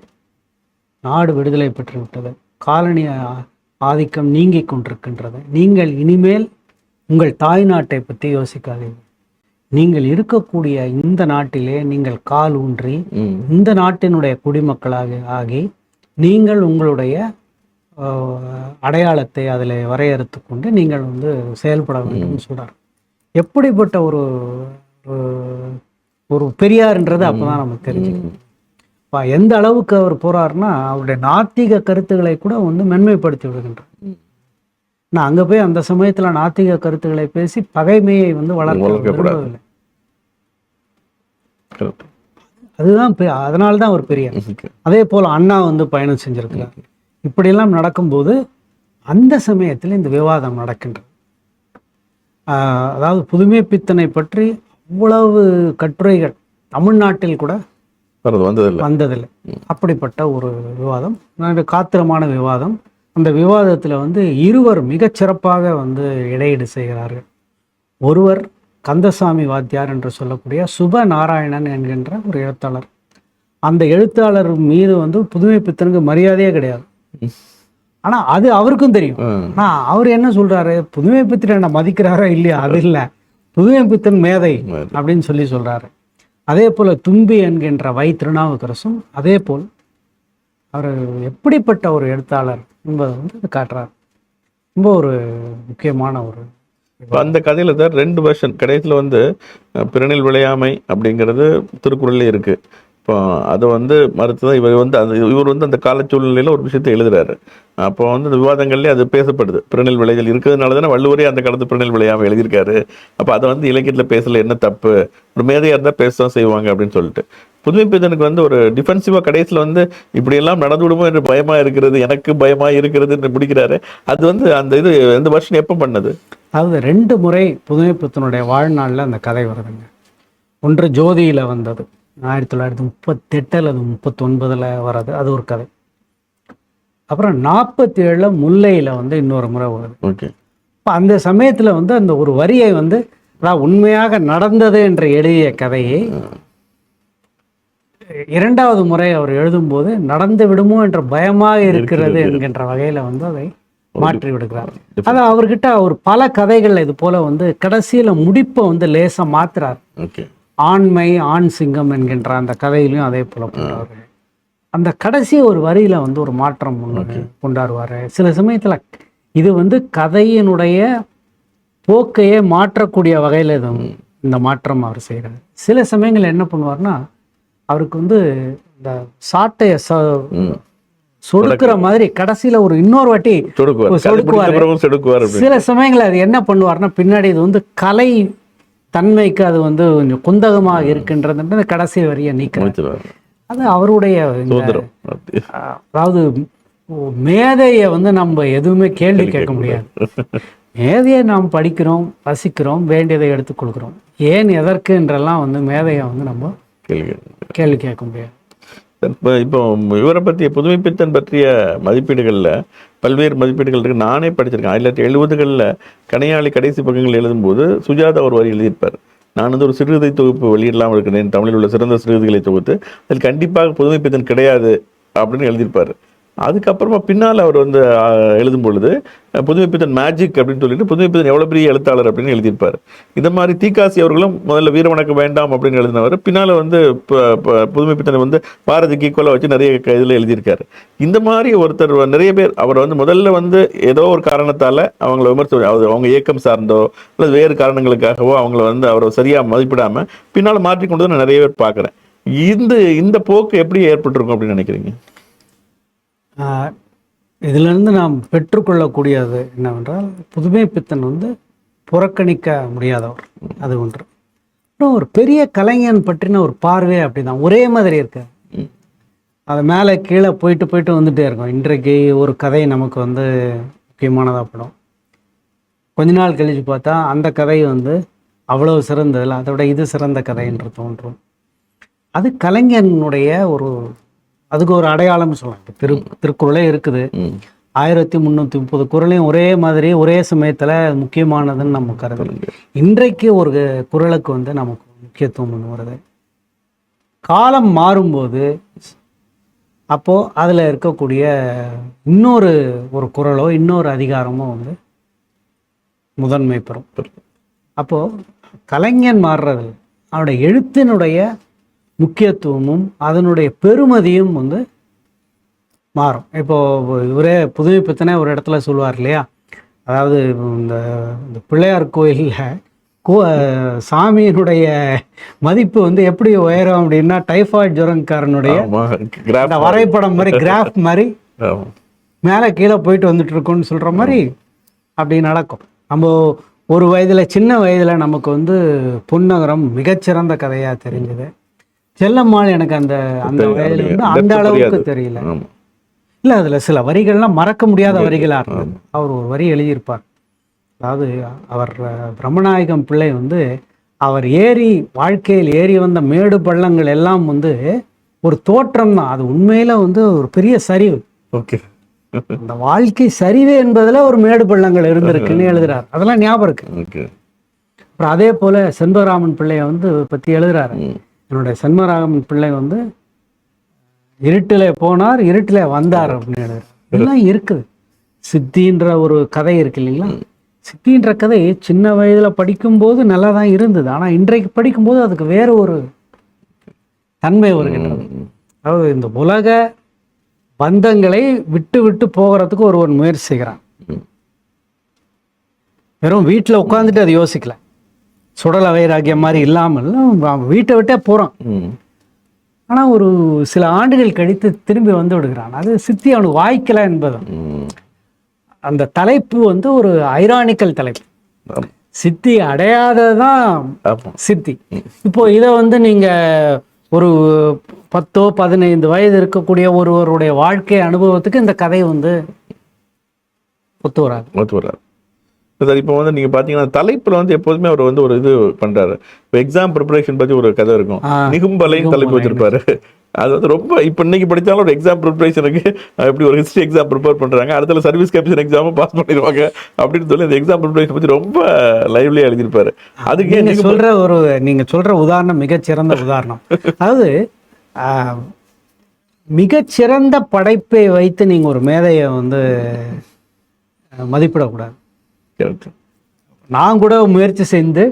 நாடு விடுதலை பெற்று விட்டது, காலனிய ஆதிக்கம் நீங்கி கொண்டிருக்கின்றது, நீங்கள் இனிமேல் உங்கள் தாய் நாட்டை பற்றி யோசிக்காதீர்கள், நீங்கள் இருக்கக்கூடிய இந்த நாட்டிலே நீங்கள் கால் ஊன்றி இந்த நாட்டினுடைய குடிமக்களாக ஆகி நீங்கள் உங்களுடைய அடையாளத்தை அதில் வரையறுத்து கொண்டு நீங்கள் வந்து செயல்பட வேண்டும் சொல்றார். எப்படிப்பட்ட ஒரு பெரியார்ன்றது அப்போதான் நமக்கு தெரிஞ்சுக்கணும். எந்த அளவுக்கு அவர் போறாருன்னா அவருடைய நாத்திக கருத்துக்களை கூட வந்து மென்மைப்படுத்தி விடுகின்றார். நான் அங்கே போய் அந்த சமயத்தில் நாத்திக கருத்துக்களை பேசி பகைமையை வந்து வளர்க்கவில்லை. அதுதான் அதனால்தான் அவர் பெரியார். அதே போல் அண்ணா வந்து பயணம் செஞ்சிருக்கிறார். இப்படியெல்லாம் நடக்கும்போது அந்த சமயத்தில் இந்த விவாதம் நடக்கின்றது. அதாவது புதுமை பித்தனை பற்றி அவ்வளவு கட்டுரைகள் தமிழ்நாட்டில் கூட வந்ததில்லை. அப்படிப்பட்ட ஒரு விவாதம், காத்திரமான விவாதம். அந்த விவாதத்தில் வந்து இருவர் மிகச்சிறப்பாக வந்து இடையீடு செய்கிறார்கள். ஒருவர் கந்தசாமி வாத்தியார் என்று சொல்லக்கூடிய சுப நாராயணன் என்கின்ற ஒரு எழுத்தாளர். அந்த எழுத்தாளர் மீது வந்து புதுமை பித்தனுக்கு மரியாதையே கிடையாது. ஆனா அது அவருக்கும் தெரியும். ஆனா அவர் என்ன சொல்றாரு, புதுமை பித்தனை என்ன மதிக்கிறாரோ இல்லையா அது இல்லை, புதுமை பித்தன் மேதை அப்படின்னு சொல்றாரு. அதே போல தும்பி என்கின்ற வை திருநாவுக்கரசும் அதே போல் அவர் எப்படிப்பட்ட ஒரு எழுத்தாளர் என்பதை வந்து காட்டுறார். ரொம்ப ஒரு முக்கியமான ஒரு அந்த கதையில தான் 2 வெர்ஷன். கடைசியில் வந்து பிறனில் விளையாமை அப்படிங்கிறது திருக்குறள்ல இருக்கு. இப்போ அதை வந்து மறுத்துதான் இவர் அந்த கால சூழ்நிலையில ஒரு விஷயத்தை எழுதுறாரு. அப்போ அந்த விவாதங்கள்லேயே அது பேசப்படுது. பிறநில் விளைதல் இருக்கிறதுனால தானே வள்ளுவரே அந்த காலத்து பிறநில் விளையாமல் எழுதியிருக்காரு. அப்போ அதை இலக்கியத்தில் பேசல என்ன தப்பு, ஒரு மேதையாக இருந்தால் பேசதான் செய்வாங்க அப்படின்னு சொல்லிட்டு புதுமை பித்தனுக்கு ஒரு டிஃபென்சிவா கடைசியில் இப்படியெல்லாம் நடந்து விடுமோ என்று பயமா இருக்கிறது, எனக்கு பயமா இருக்கிறது என்று முடிக்கிறாரு. அது அந்த இது எந்த வருஷம் எப்போ பண்ணது? அதாவது 2 முறை புதுமை பித்தனுடைய வாழ்நாளில் அந்த கதை வருதுங்க. ஒன்று ஜோதியில் வந்தது 1938 அல்லது 39 வர்றது, அது ஒரு கதை. அப்புறம் 47 முல்லையில் இன்னொரு முறை வருது. ஓகே. இப்போ அந்த சமயத்தில் அந்த ஒரு வரியை அதாவது உண்மையாக நடந்தது என்று எழுதிய கதையை 2வது முறை அவர் எழுதும்போது நடந்து விடுமோ என்ற பயமாக இருக்கிறது என்கின்ற வகையில் அதை மாற்றி விடுகிறார். அது அவர்கிட்ட அவர் பல கதைகள் இது போல கடைசியில் முடிப்பை லேசா மாத்துறார். ஆண்மை ஆண் சிங்கம் என்கின்ற அந்த கதையிலையும் அதே போல பண்ணுவார்கள். அந்த கடைசி ஒரு வரியில ஒரு மாற்றம் கொண்டாடுவார். சில சமயத்துல இது கதையினுடைய போக்கையே மாற்றக்கூடிய வகையில இந்த மாற்றம் அவர் செய்கிறார். சில சமயங்கள் என்ன பண்ணுவார்னா, அவருக்கு இந்த சாட்டைய சொடுக்கிற மாதிரி கடைசியில இன்னொரு வாட்டி சொடுக்குவார். சில சமயங்கள் அது என்ன பண்ணுவார்னா, பின்னாடி இது கலை தன்மைக்கு அது கொஞ்சம் குந்தகமாக இருக்கின்றது கடைசி வரியை நீக்கிறார். அது அவருடைய அதாவது மேதையை நம்ம எதுவுமே கேள்வி கேட்க முடியாது. மேதையை நாம் படிக்கிறோம், ரசிக்கிறோம், வேண்டியதை எடுத்துக்கொள்கிறோம். ஏன் எதற்கு என்றெல்லாம் மேதையை நம்ம கேள்வி கேட்க முடியாது. இப்போ இவரை பற்றிய புதுமை பித்தன் பற்றிய மதிப்பீடுகளில் பல்வேறு மதிப்பீடுகள் இருக்கு. நானே படிச்சிருக்கேன். 1970களில் கணையாளி கடைசி பக்கங்கள் எழுதும்போது சுஜாதா ஒரு வரி எழுதியிருப்பார். நான் ஒரு சிறுகதை தொகுப்பு வெளியிடலாம் இருக்கிறேன், தமிழில் உள்ள சிறந்த சிறுகதைகளை தொகுத்து, அதில் கண்டிப்பாக புதுமை பித்தன் கிடையாது அப்படின்னு எழுதியிருப்பார். அதுக்கப்புறமா பின்னால் அவர் எழுதும் பொழுது புதுமை பித்தன் மேஜிக் அப்படின்னு சொல்லிட்டு புதுமை பித்தன் எவ்வளோ பெரிய எழுத்தாளர் அப்படின்னு எழுதியிருப்பார். இந்த மாதிரி தீக்காசி அவர்களும் முதல்ல வீர வணக்கம் வேண்டாம் அப்படின்னு எழுதினவர் பின்னால் புதுமை பித்தனை பாரதிக்கு ஈக்குவலாக வச்சு நிறைய இதில் எழுதியிருக்காரு. இந்த மாதிரி ஒருத்தர் நிறைய பேர் அவர் முதல்ல ஏதோ ஒரு காரணத்தால் அவங்கள அவங்க இயக்கம் சார்ந்தோ அல்லது வேறு காரணங்களுக்காகவோ அவங்கள அவரை சரியாக மதிப்பிடாமல் பின்னால் மாற்றிக்கொண்டு நான் நிறைய பேர் பார்க்குறேன். இந்த போக்கு எப்படி ஏற்பட்டிருக்கும் அப்படின்னு நினைக்கிறீங்க? இதிலிருந்து நாம் பெற்றுக்கொள்ளக்கூடியது என்னவென்றால், புதுமை பித்தன் புறக்கணிக்க முடியாதவர், அது ஒன்று. அப்புறம் ஒரு பெரிய கலைஞன் பற்றின ஒரு பார்வை அப்படிதான் ஒரே மாதிரி இருக்கு. அது மேலே கீழே போயிட்டு வந்துட்டே இருக்கும். இன்றைக்கு ஒரு கதை நமக்கு முக்கியமானதாக படும், கொஞ்ச நாள் கழிச்சு பார்த்தா அந்த கதை அவ்வளவு சிறந்ததில்லை, அதை விட இது சிறந்த கதை என்று தோன்றும். அது கலைஞனுடைய அதுக்கு ஒரு அடையாளம் சொல்லலாம். திருக்குறளே இருக்குது. 1330 குறளையும் ஒரே மாதிரி ஒரே சமயத்தில் முக்கியமானதுன்னு நம்ம கருதலாம். இன்றைக்கு ஒரு குறளுக்கு நமக்கு முக்கியத்துவம் வருது. காலம் மாறும்போது அப்போது அதில் இருக்கக்கூடிய இன்னொரு குறளோ இன்னொரு அதிகாரமோ முதன்மை பெறும். அப்போது கலைஞன் மாறுறது, அவனுடைய எழுத்தினுடைய முக்கியத்துவமும் அதனுடைய பெருமதியும் மாறும். இப்போது இவரே புதுமை பித்தனே ஒரு இடத்துல சொல்லுவார் இல்லையா, அதாவது இந்த பிள்ளையார் கோயிலில் சாமியினுடைய மதிப்பு எப்படி உயரும் அப்படின்னா, டைஃபாய்டு ஜுரங்காரனுடைய வரைபடம் மாதிரி கிராஃப் மாதிரி மேலே கீழே போயிட்டு வந்துட்டு இருக்கோன்னு சொல்கிற மாதிரி அப்படி நடக்கும். நம்ம ஒரு வயதில் சின்ன வயதில் நமக்கு பொன்னகரம் மிகச்சிறந்த கதையாக தெரிஞ்சது. செல்லம்மாள் எனக்கு அந்த வயதில் அந்த அளவுக்கு தெரியல. இல்லை, அதில் சில வரிகள்லாம் மறக்க முடியாத வரிகளாக இருந்தது. அவர் ஒரு வரி எழுதியிருப்பார். அதாவது அவர் பிரம்மநாயகம் பிள்ளை அவர் வாழ்க்கையில் ஏறி வந்த மேடு பள்ளங்கள் எல்லாம் ஒரு தோற்றம் தான், அது உண்மையில ஒரு பெரிய சரிவு. ஓகே, அந்த வாழ்க்கை சரிவு என்பதில் ஒரு மேடு பள்ளங்கள் இருந்திருக்குன்னு எழுதுறாரு. அதெல்லாம் ஞாபகம் இருக்கு. அப்புறம் அதே போல செண்பகராமன் பிள்ளைய பற்றி எழுதுறாரு. என்னுடைய செண்பகராமன் பிள்ளை இருட்டில் போனார், இருட்டில் வந்தார் அப்படின்னு எழுதுறாரு. இதெல்லாம் இருக்குது. சித்தின்ற ஒரு கதை இருக்கு இல்லைங்களா, சித்தின்ற கதை சின்ன வயதில் படிக்கும்போது நல்லா தான் இருந்தது. ஆனால் இன்றைக்கு படிக்கும்போது அதுக்கு வேற ஒரு தன்மை வருகின்றது. அதாவது இந்த உலக பந்தங்களை விட்டு விட்டு போகிறதுக்கு ஒருவர் முயற்சி செய்கிறான். வெறும் வீட்டில் உட்காந்துட்டு அதை யோசிக்கல, சுடல வைராகியம் மாதிரி இல்லாமல் வீட்டை விட்டே போகிறான். ஆனால் ஒரு சில ஆண்டுகள் கழித்து திரும்பி வந்து விடுகிறான். அது சித்தி அவனுக்கு வாய்க்கல என்பது. அந்த தலைப்பு வந்து ஒரு ஐரானிக்கல் தலைப்பு. சித்தி அடையாததான் சித்தி. இப்போ இதை வந்து நீங்கள் ஒரு 10-15 வயது இருக்கக்கூடிய ஒருவருடைய வாழ்க்கை அனுபவத்துக்கு இந்த கதை வந்து ஒத்து வராது. சார் இப்போ வந்து நீங்கள் பார்த்தீங்கன்னா தலைப்பில் வந்து எப்போதுமே அவர் வந்து ஒரு இது பண்ணுறாரு. இப்போ எக்ஸாம் ப்ரிப்பரேஷன் பற்றி ஒரு கதை இருக்கும், நிகும்பலைன்னு தலைப்பு வச்சிருப்பாரு. அது வந்து ரொம்ப இப்போ இன்னைக்கு படித்தாலும் ஒரு எக்ஸாம் ப்ரிப்பரேஷனுக்கு எப்படி ஒரு ஹிஸ்ட்ரி எக்ஸாம் ப்ரிப்பேர் பண்ணுறாங்க, அடுத்த சர்வீஸ் கமிஷன் எக்ஸாமும் பாஸ் பண்ணிடுவாங்க அப்படின்னு சொல்லி அந்த எக்ஸாம் ப்ரிப்பரேஷன் பற்றி ரொம்ப லைவ்லியாக எழுதியிருப்பாரு. அதுக்கு நீங்கள் சொல்கிற உதாரணம் மிகச்சிறந்த உதாரணம். அதாவது மிகச்சிறந்த படைப்பை வைத்து நீங்கள் ஒரு மேதையை வந்து மதிப்பிடக்கூடாது. நான் கூட முயற்சி செய்து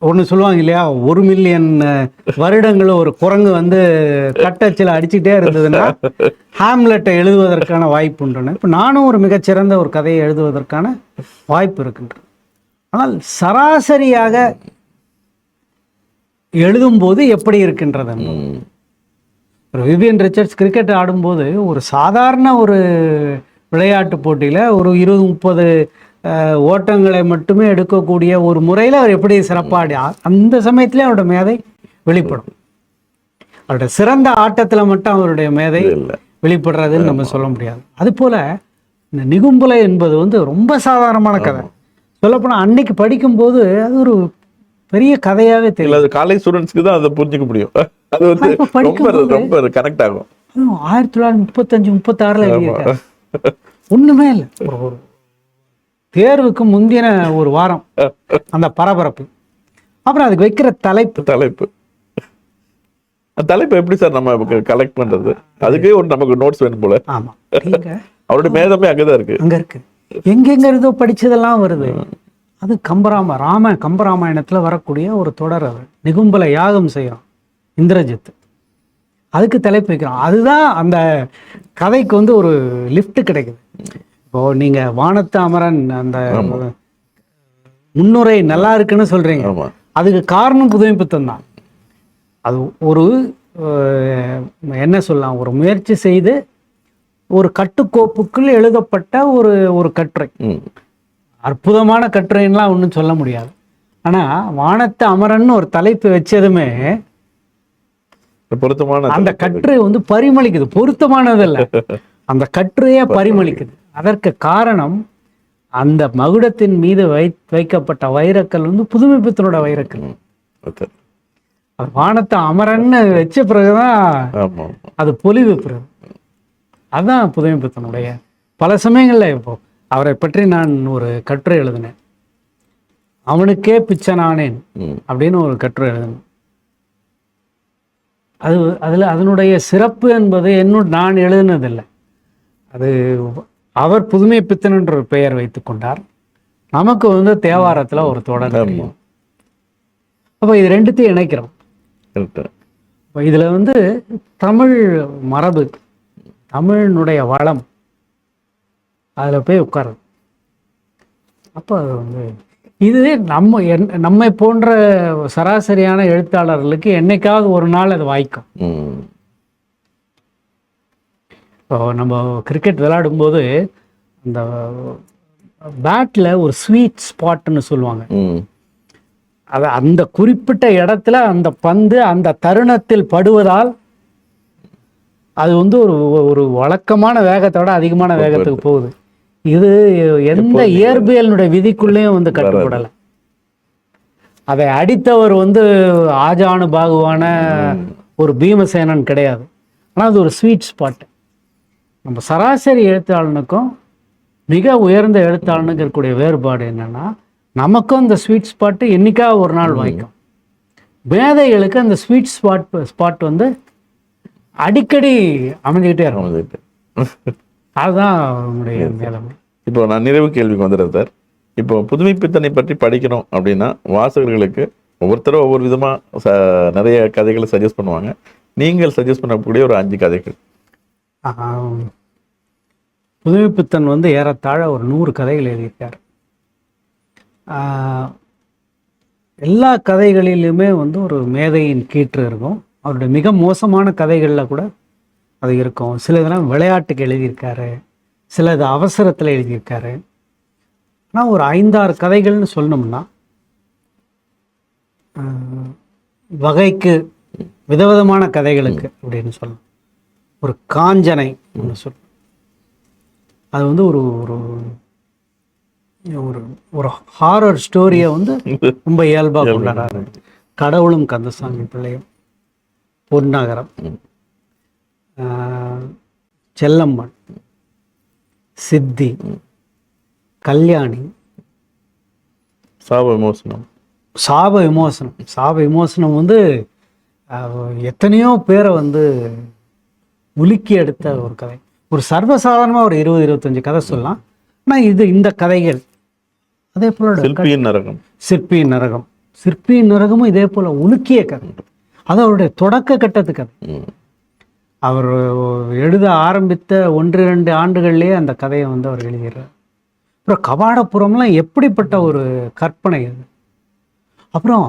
ஒன்று சொல்லுவாங்க இல்லையா, 1 மில்லியன் வருடங்கள் ஒரு குரங்கு வந்து கட்டச்சில் அடிச்சுக்கிட்டே இருந்ததுன்னா ஹாம்லெட்டை எழுதுவதற்கான வாய்ப்பு உண்டுன்னு. இப்போ நானும் ஒரு மிகச்சிறந்த ஒரு கதையை எழுதுவதற்கான வாய்ப்பு இருக்கின்றது. ஆனால் சராசரியாக எழுதும்போது எப்படி இருக்கின்றது, விவியன் ரிச்சர்ட்ஸ் கிரிக்கெட் ஆடும்போது ஒரு சாதாரண ஒரு விளையாட்டு போட்டியில் ஒரு 20-30 ஓட்டங்களை மட்டுமே எடுக்கக்கூடிய ஒரு முறையில் அவர் எப்படி சிறப்பாடி அந்த சமயத்திலே அவருடைய மேதை வெளிப்படும். அவருடைய சிறந்த ஆட்டத்தில் மட்டும் அவருடைய மேதை வெளிப்படுறதுன்னு நம்ம சொல்ல முடியாது. அதுபோல் இந்த நிகும்பலை என்பது வந்து ரொம்ப சாதாரணமான கதை. சொல்லப்போனால் அன்னைக்கு படிக்கும்போது அது ஒரு பெரிய கதையாகவே தெரியல. அது காலேஜ் ஸ்டூடெண்ட்ஸ்க்கு தான் அதை புரிஞ்சுக்க முடியும். அது வந்து ரொம்ப கனெக்ட் ஆகும். 1935-36 எழுதியிருக்காரு. ஒண்ணுமே இல்லை, ஒரு தேர்வுக்கு முந்தின ஒரு வாரம் அந்த பரபரப்பு, அப்புறம் அதுக்கு வைக்கிற தலைப்பு எப்படி சார் நம்ம கலெக்ட் பண்றது? அதுக்கே ஒரு நமக்கு நோட்ஸ் வேணும் போல. ஆமா, அவருடைய மேதமே அங்கதான் இருக்கு. அங்க இருக்கு, எங்கெங்க இருந்தோ படிச்சதெல்லாம் வருது. அது கம்பராமாயணத்துல வரக்கூடிய ஒரு தொடர். அது நிகும்பலை யாகம் செய்யறான் இந்திரஜித், அதுக்கு தலைப்பு வைக்கிறோம். அதுதான் அந்த கதைக்கு வந்து ஒரு லிஃப்ட் கிடைக்குது. இப்போ நீங்க வானத்து அமரன் அந்த முன்னுரை நல்லா இருக்குன்னு சொல்றீங்க, அதுக்கு காரணம் புதுமைப்பித்தன் தான். அது ஒரு என்ன சொல்லலாம், ஒரு முயற்சி செய்து ஒரு கட்டுக்கோப்புக்குள் எழுதப்பட்ட ஒரு கட்டுரை. அற்புதமான கட்டுரைன்னெலாம் ஒன்றும் சொல்ல முடியாது. ஆனால் வானத்து அமரன் ஒரு தலைப்பு வச்சதுமே பொருத்தமான அந்த கட்டுரை வந்து பரிமளிக்குது. பொருத்தமானதல்ல, அந்த கட்டுரையே பரிமளிக்குது. அதற்கு காரணம் அந்த மகுடத்தின் மீது வைக்கப்பட்ட வைரக்கல் வந்து புதுமைப்பித்தனோட வைரக்கல். அது வானத்தை அமரன்னு வச்ச பிறகுதான் அது பொலிவு பிறகு. அதுதான் புதுமைப்பித்தனுடைய. பல சமயங்கள்ல இப்போ அவரை பற்றி நான் ஒரு கட்டுரை எழுதினேன், அவனுக்கே பிச்சனானேன் அப்படின்னு ஒரு கட்டுரை எழுதினேன். அதனுடைய சிறப்பு என்பது நான் எழுதினதில்லை, அது அவர் புதுமைப்பித்தன் என்ற ஒரு பெயர் வைத்துக் கொண்டார். நமக்கு வந்து தேவாரத்தில் ஒரு தொடர். அப்போ இது ரெண்டுத்தையும் இணைக்கிறோம். இதுல வந்து தமிழ் மரபு, தமிழினுடைய வளம் அதுல போய் உட்காருது. அப்போ அது வந்து இது நம்மை போன்ற சராசரியான எழுத்தாளர்களுக்கு என்னைக்காவது ஒரு நாள் அது வாய்க்கும். இப்போ நம்ம கிரிக்கெட் விளையாடும்போது அந்த பேட்டில் ஒரு ஸ்வீட் ஸ்பாட்னு சொல்லுவாங்க. அது அந்த குறிப்பிட்ட இடத்துல அந்த பந்து அந்த தருணத்தில் படுவதால் அது வந்து ஒரு வழக்கமான வேகத்தோட அதிகமான வேகத்துக்கு போகுது. இது எந்த இயற்பியலினுடைய விதிக்குள்ளேயும் வந்து கட்டுப்படலை. அதை அடித்தவர் வந்து ஆஜானு பாகுவான ஒரு பீமசேனன் கிடையாது. ஆனால் அது ஒரு ஸ்வீட் ஸ்பாட். நம்ம சராசரி எழுத்தாளனுக்கும் மிக உயர்ந்த எழுத்தாளனுக்கு இருக்கக்கூடிய வேறுபாடு என்னன்னா, நமக்கும் அந்த ஸ்வீட் ஸ்பாட்டு என்னைக்கா ஒரு நாள் வாய்க்கும். மேதைகளுக்கு அந்த ஸ்வீட் ஸ்பாட் வந்து அடிக்கடி அமைஞ்சுக்கிட்டே இருக்கும். அதுதான் அவங்களுடைய மேலமை. இப்போ நான் நிறைவு கேள்விக்கு வந்துடுறேன் சார். இப்போ புதுமைப்பித்தனை பற்றி படிக்கணும் அப்படின்னா வாசகர்களுக்கு ஒவ்வொருத்தரும் ஒவ்வொரு விதமாக நிறைய கதைகளை சஜஸ்ட் பண்ணுவாங்க. நீங்கள் சஜஸ்ட் பண்ணக்கூடிய ஒரு 5 கதைகள். புதுமைப்பித்தன் வந்து ஏறத்தாழ ஒரு 100 கதைகள் எழுதியிருக்கார். எல்லா கதைகளிலுமே வந்து ஒரு மேதையின் கீற்று இருக்கும். அவருடைய மிக மோசமான கதைகளில் கூட அது இருக்கும். சில இதெல்லாம் விளையாட்டுக்கு எழுதியிருக்காரு, சிலது அவசரத்தில் எழுதியிருக்காரு. ஆனால் ஒரு 5-6 கதைகள்னு சொன்னோம்னா வகைக்கு விதவிதமான கதைகளுக்கு அப்படின்னு சொல்லலாம். ஒரு காஞ்சனை ஒன்று சொல்லலாம். அது வந்து ஒரு ஒரு ஒரு ஒரு ஹாரர் ஸ்டோரியை வந்து ரொம்ப இயல்பாக கொண்டாடுறாரு. கடவுளும் கந்தசாமி பிள்ளையும், பொன்னகரம், செல்லம்மன், சித்தி, கல்யாணி, சாப விமோசனம். சாப விமோசனம் வந்து எத்தனையோ பேரை வந்து உலுக்கி எடுத்த ஒரு கதை. ஒரு சர்வசாதாரணமாக ஒரு 20-25 கதை சொல்லலாம். ஆனால் இந்த கதைகள் அதே போல சிற்பியின் நரகம். சிற்பியின் நரகமும் இதே போல உலுக்கிய கதை. அது அவருடைய தொடக்க கட்டத்து கதை. அவர் எழுத ஆரம்பித்த 1-2 ஆண்டுகள்லேயே அந்த கதையை வந்து அவர் எழுதுகிறார். அப்புறம் கபாடபுரம்லாம் எப்படிப்பட்ட ஒரு கற்பனை அது. அப்புறம்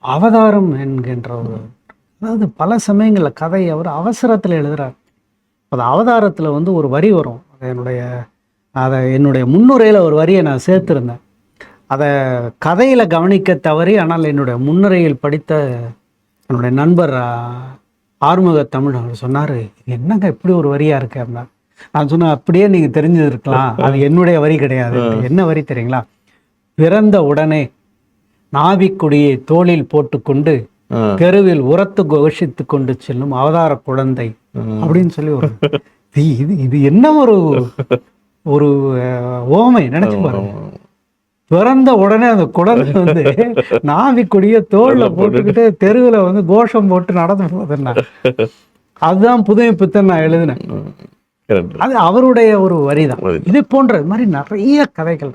அவதாரம் என்கின்ற ஒரு, அதாவது பல சமயங்களில் கதை அவர் அவசரத்தில் எழுதுகிறார். அது அவதாரத்தில் வந்து ஒரு வரி வரும். அதை என்னுடைய முன்னுரையில் ஒரு வரியை நான் சேர்த்துருந்தேன். அதை கதையில் கவனிக்க தவறி, ஆனால் என்னுடைய முன்னுரையில் படித்த என்னுடைய நண்பர் ஆறுமுக தமிழ் அவர் சொன்னார், இது என்னங்க இப்படி ஒரு வரியாக இருக்கு அப்படின்னா. நான் சொன்னேன், அப்படியே நீங்கள் தெரிஞ்சிருக்கலாம், அது என்னுடைய வரி கிடையாது. என்ன வரி தெரியுங்களா? பிறந்த உடனே நாவிக்குடியை தோளில் போட்டுக்கொண்டு தெருவில் உரத்து கோஷித்து கொண்டு செல்லும் அவதார குழந்தை அப்படின்னு சொல்லி ஒரு இது என்ன ஒரு ஒரு ஓமை நினைச்சு பாருங்க. பிறந்த உடனே அந்த குழந்தை வந்து நாவிக்குடிய தோல்ல போட்டுக்கிட்டு தெருவில் வந்து கோஷம் போட்டு நடந்து போகுதுன்னா, அதுதான் புதுமை பித்தன் நான் எழுதினேன். அது அவருடைய ஒரு வரிதான். இது போன்ற மாதிரி நிறைய கதைகள்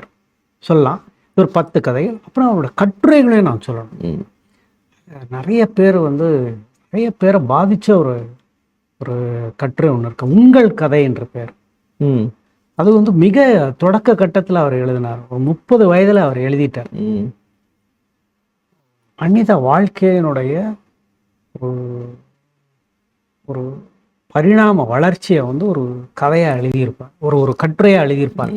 சொல்லலாம். ஒரு 10 கதைகள். அப்புறம் அவரோட கட்டுரைகளையும் நான் சொல்லணும். நிறைய பேரை பாதிச்ச ஒரு கட்டுரை ஒன்று இருக்கு, உங்கள் கதை என்ற பேர். அது வந்து மிக தொடக்க கட்டத்தில் அவர் எழுதினார். ஒரு 30 வயதில் அவர் எழுதிட்டார். மனித வாழ்க்கையினுடைய ஒரு பரிணாம வளர்ச்சியை வந்து ஒரு கதையாக எழுதியிருப்பார், ஒரு கட்டுரையாக எழுதியிருப்பார்.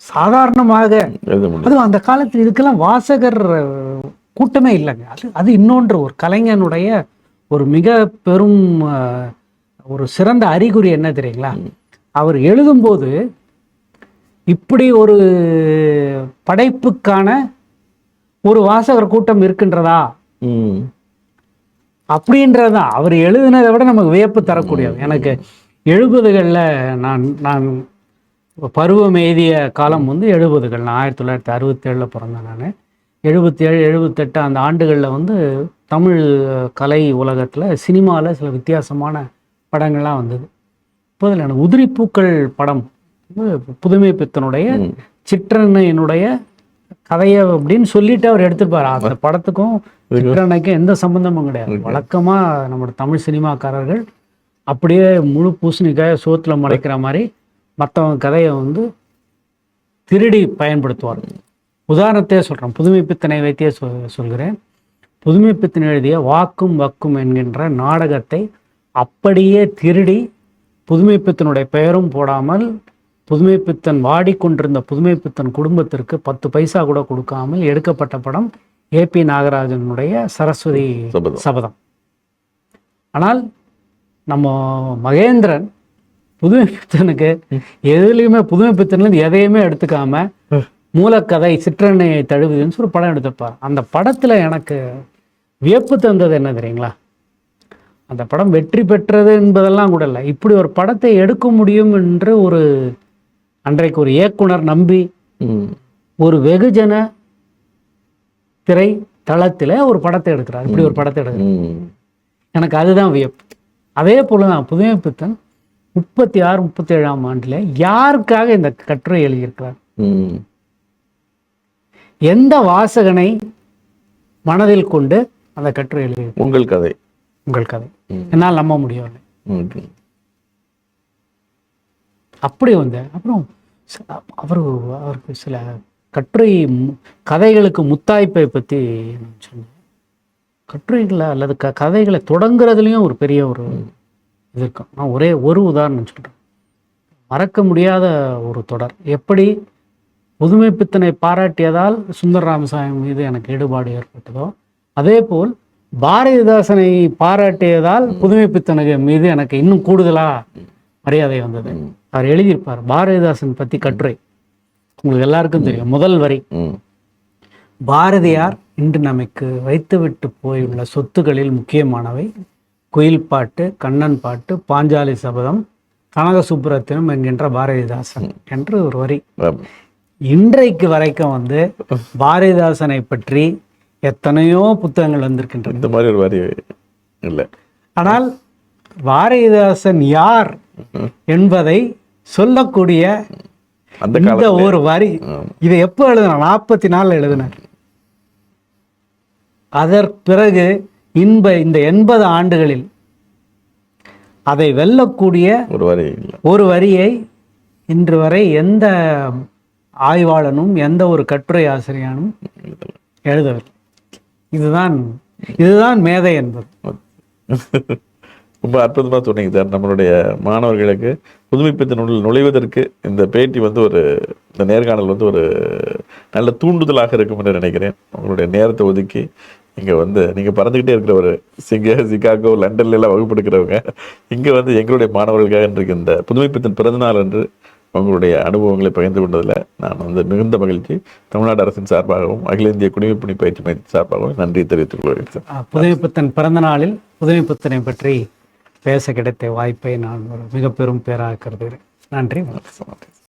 சாதாரணமாக அது அந்த காலத்தில் இதுக்கெல்லாம் வாசகர் கூட்டமே இல்லைங்க. அது இன்னொன்று ஒரு கலைஞனுடைய ஒரு மிக பெரும் ஒரு சிறந்த அறிகுறி என்ன தெரியுங்களா? அவர் எழுதும்போது இப்படி ஒரு படைப்புக்கான ஒரு வாசகர் கூட்டம் இருக்கின்றதா அப்படின்றதான் அவர் எழுதுனதை விட நமக்கு வியப்பு தரக்கூடியது. எனக்கு 70களில் நான் பருவம் எய்திய காலம் வந்து 70கள். நான் 1967 பிறந்தேன். நான் 77, 78 அந்த ஆண்டுகளில் வந்து தமிழ் கலை உலகத்தில் சினிமாவில் சில வித்தியாசமான படங்கள்லாம் வந்தது. இப்போ அதில் எனக்கு உதிரிப்பூக்கள் படம் புதுமை பித்தனுடைய சிற்றன்னையினுடைய கதையை அப்படின்னு சொல்லிட்டு அவர் எடுத்துருப்பார். அந்த படத்துக்கும் சிற்றன்னைக்கும் எந்த சம்பந்தமும் கிடையாது. வழக்கமாக நம்மளோட தமிழ் சினிமாக்காரர்கள் அப்படியே முழு பூசணிக்காய சோத்துல மறைக்கிற மாதிரி மற்றவங்க கதையை வந்து திருடி பயன்படுத்துவார். உதாரணத்தையே சொல்கிறேன், புதுமை பித்தனை வைத்தே சொல்கிறேன். புதுமை பித்தன் எழுதிய வாக்கும் வக்கும் என்கின்ற நாடகத்தை அப்படியே திருடி புதுமை பித்தனுடைய பெயரும் போடாமல் புதுமை பித்தன் வாடிக்கொண்டிருந்த புதுமை பித்தன் குடும்பத்திற்கு 10 பைசா கூட கொடுக்காமல் எடுக்கப்பட்ட படம் ஏபி நாகராஜனுடைய சரஸ்வதி சபதம். ஆனால் நம்ம மகேந்திரன் புதுமை பித்தனுக்கு எதுலையுமே புதுமை பித்தன்லேருந்து எதையுமே எடுத்துக்காம மூலக்கதை சிற்றன்னையை தழுவுதுன்னு ஒரு படம் எடுத்திருப்பார். அந்த படத்தில் எனக்கு வியப்பு தந்தது என்ன தெரியுங்களா? அந்த படம் வெற்றி பெற்றது என்பதெல்லாம் கூட இல்லை, இப்படி ஒரு படத்தை எடுக்க முடியும் என்று அன்றைக்கு ஒரு இயக்குனர் நம்பி ஒரு வெகுஜன திரை தளத்தில் ஒரு படத்தை எடுக்கிறார். இப்படி ஒரு படத்தை எடுக்கிறார். எனக்கு அதுதான் வியப்பு. அதே போல தான் புதுமை பித்தன் 36, 37ஆம் ஆண்டுல யாருக்காக இந்த கட்டுரை எழுதியிருக்கிறார்? எந்த வாசகனை மனதில் கொண்டு அந்த கட்டுரை எழுதி? உங்கள் கதை என்னால் நம்ப முடியவில்லை. அப்படி வந்து அப்புறம் அவருக்கு சில கட்டுரை கதைகளுக்கு முத்தாய்ப்பை பற்றி நான் சொன்னேன். கட்டுரைகளை அல்லது கதைகளை தொடங்குறதுலேயும் ஒரு பெரிய ஒரு இது இருக்கும். நான் ஒரே ஒரு உதாரணம் சொல்கிறேன். மறக்க முடியாத ஒரு தொடர். எப்படி புதுமைப்பித்தனை பாராட்டியதால் சுந்தர ராமசாமி மீது எனக்கு ஈடுபாடு ஏற்பட்டதோ, அதே போல் பாரதிதாசனை பாராட்டியதால் புதுமைப்பித்தனுக்கு மீது எனக்கு இன்னும் கூடுதலா மரியாதை வந்தது. அவர் எழுதியிருப்பார் பாரதிதாசன் பற்றி கட்டுரை, உங்களுக்கு எல்லாருக்கும் தெரியும். முதல் வரி, பாரதியார் இன்று நமக்கு வைத்துவிட்டு போயுள்ள சொத்துக்களில் முக்கியமானவை குயில் பாட்டு, கண்ணன் பாட்டு, பாஞ்சாலி சபதம், கனக சுப்புரத்தினம் என்கின்ற பாரதிதாசன் என்று ஒரு வரி. இன்றைக்கு வரைக்கும் வந்து பாரதிதாசனை பற்றி எத்தனையோ புத்தகங்கள் வந்திருக்கின்றன. இந்த மாதிரி ஒரு வரி இல்லை. ஆனால் பாரதிதாசன் யார் என்பதை சொல்லக்கூடிய இந்த ஒரு வரி, இதை எப்போ எழுதின? 44 எழுதினார். அதற்கு பிறகு இந்த 80 ஆண்டுகளில் அதை வெல்லக்கூடிய ஒரு வரியை இன்று வரை எந்த ஆய்வாளனும் எந்த ஒரு கட்டுரை ஆசிரியனும் எழுதவில்லை. இதுதான் மேதை என்பது. ரொம்ப அற்புதமாக சொன்னீங்க சார். நம்மளுடைய மாணவர்களுக்கு புதுமைப்பித்தனுள் நுழைவதற்கு இந்த பேட்டி வந்து இந்த நேர்காணல் வந்து ஒரு நல்ல தூண்டுதலாக இருக்கும் என்று நினைக்கிறேன். உங்களுடைய நேரத்தை ஒதுக்கி இங்கே வந்து நீங்கள் பறந்துக்கிட்டே இருக்கிற ஒரு சிகாகோ, லண்டன்ல எல்லாம் வகுப்பெடுக்கிறவங்க இங்கே வந்து எங்களுடைய மாணவர்களுக்காக இன்றைக்கு இந்த புதுமைப்பித்தன் பிறந்தநாள் என்று உங்களுடைய அனுபவங்களை பகிர்ந்து கொண்டதில் நான் வந்து மிகுந்த மகிழ்ச்சி. தமிழ்நாடு அரசின் சார்பாகவும் அகில இந்திய குடிமைப்பணி பயிற்சி மையத்தின் சார்பாகவும் நன்றி தெரிவித்துக் கொள்கிறேன் சார். புதுமைப்பித்தன் பிறந்த நாளில் புதுமைப்பித்தனை பற்றி பேச கிடைத்த வாய்ப்பை நான் ஒரு மிக பெரும் பேராக கருதுகிறேன். நன்றி.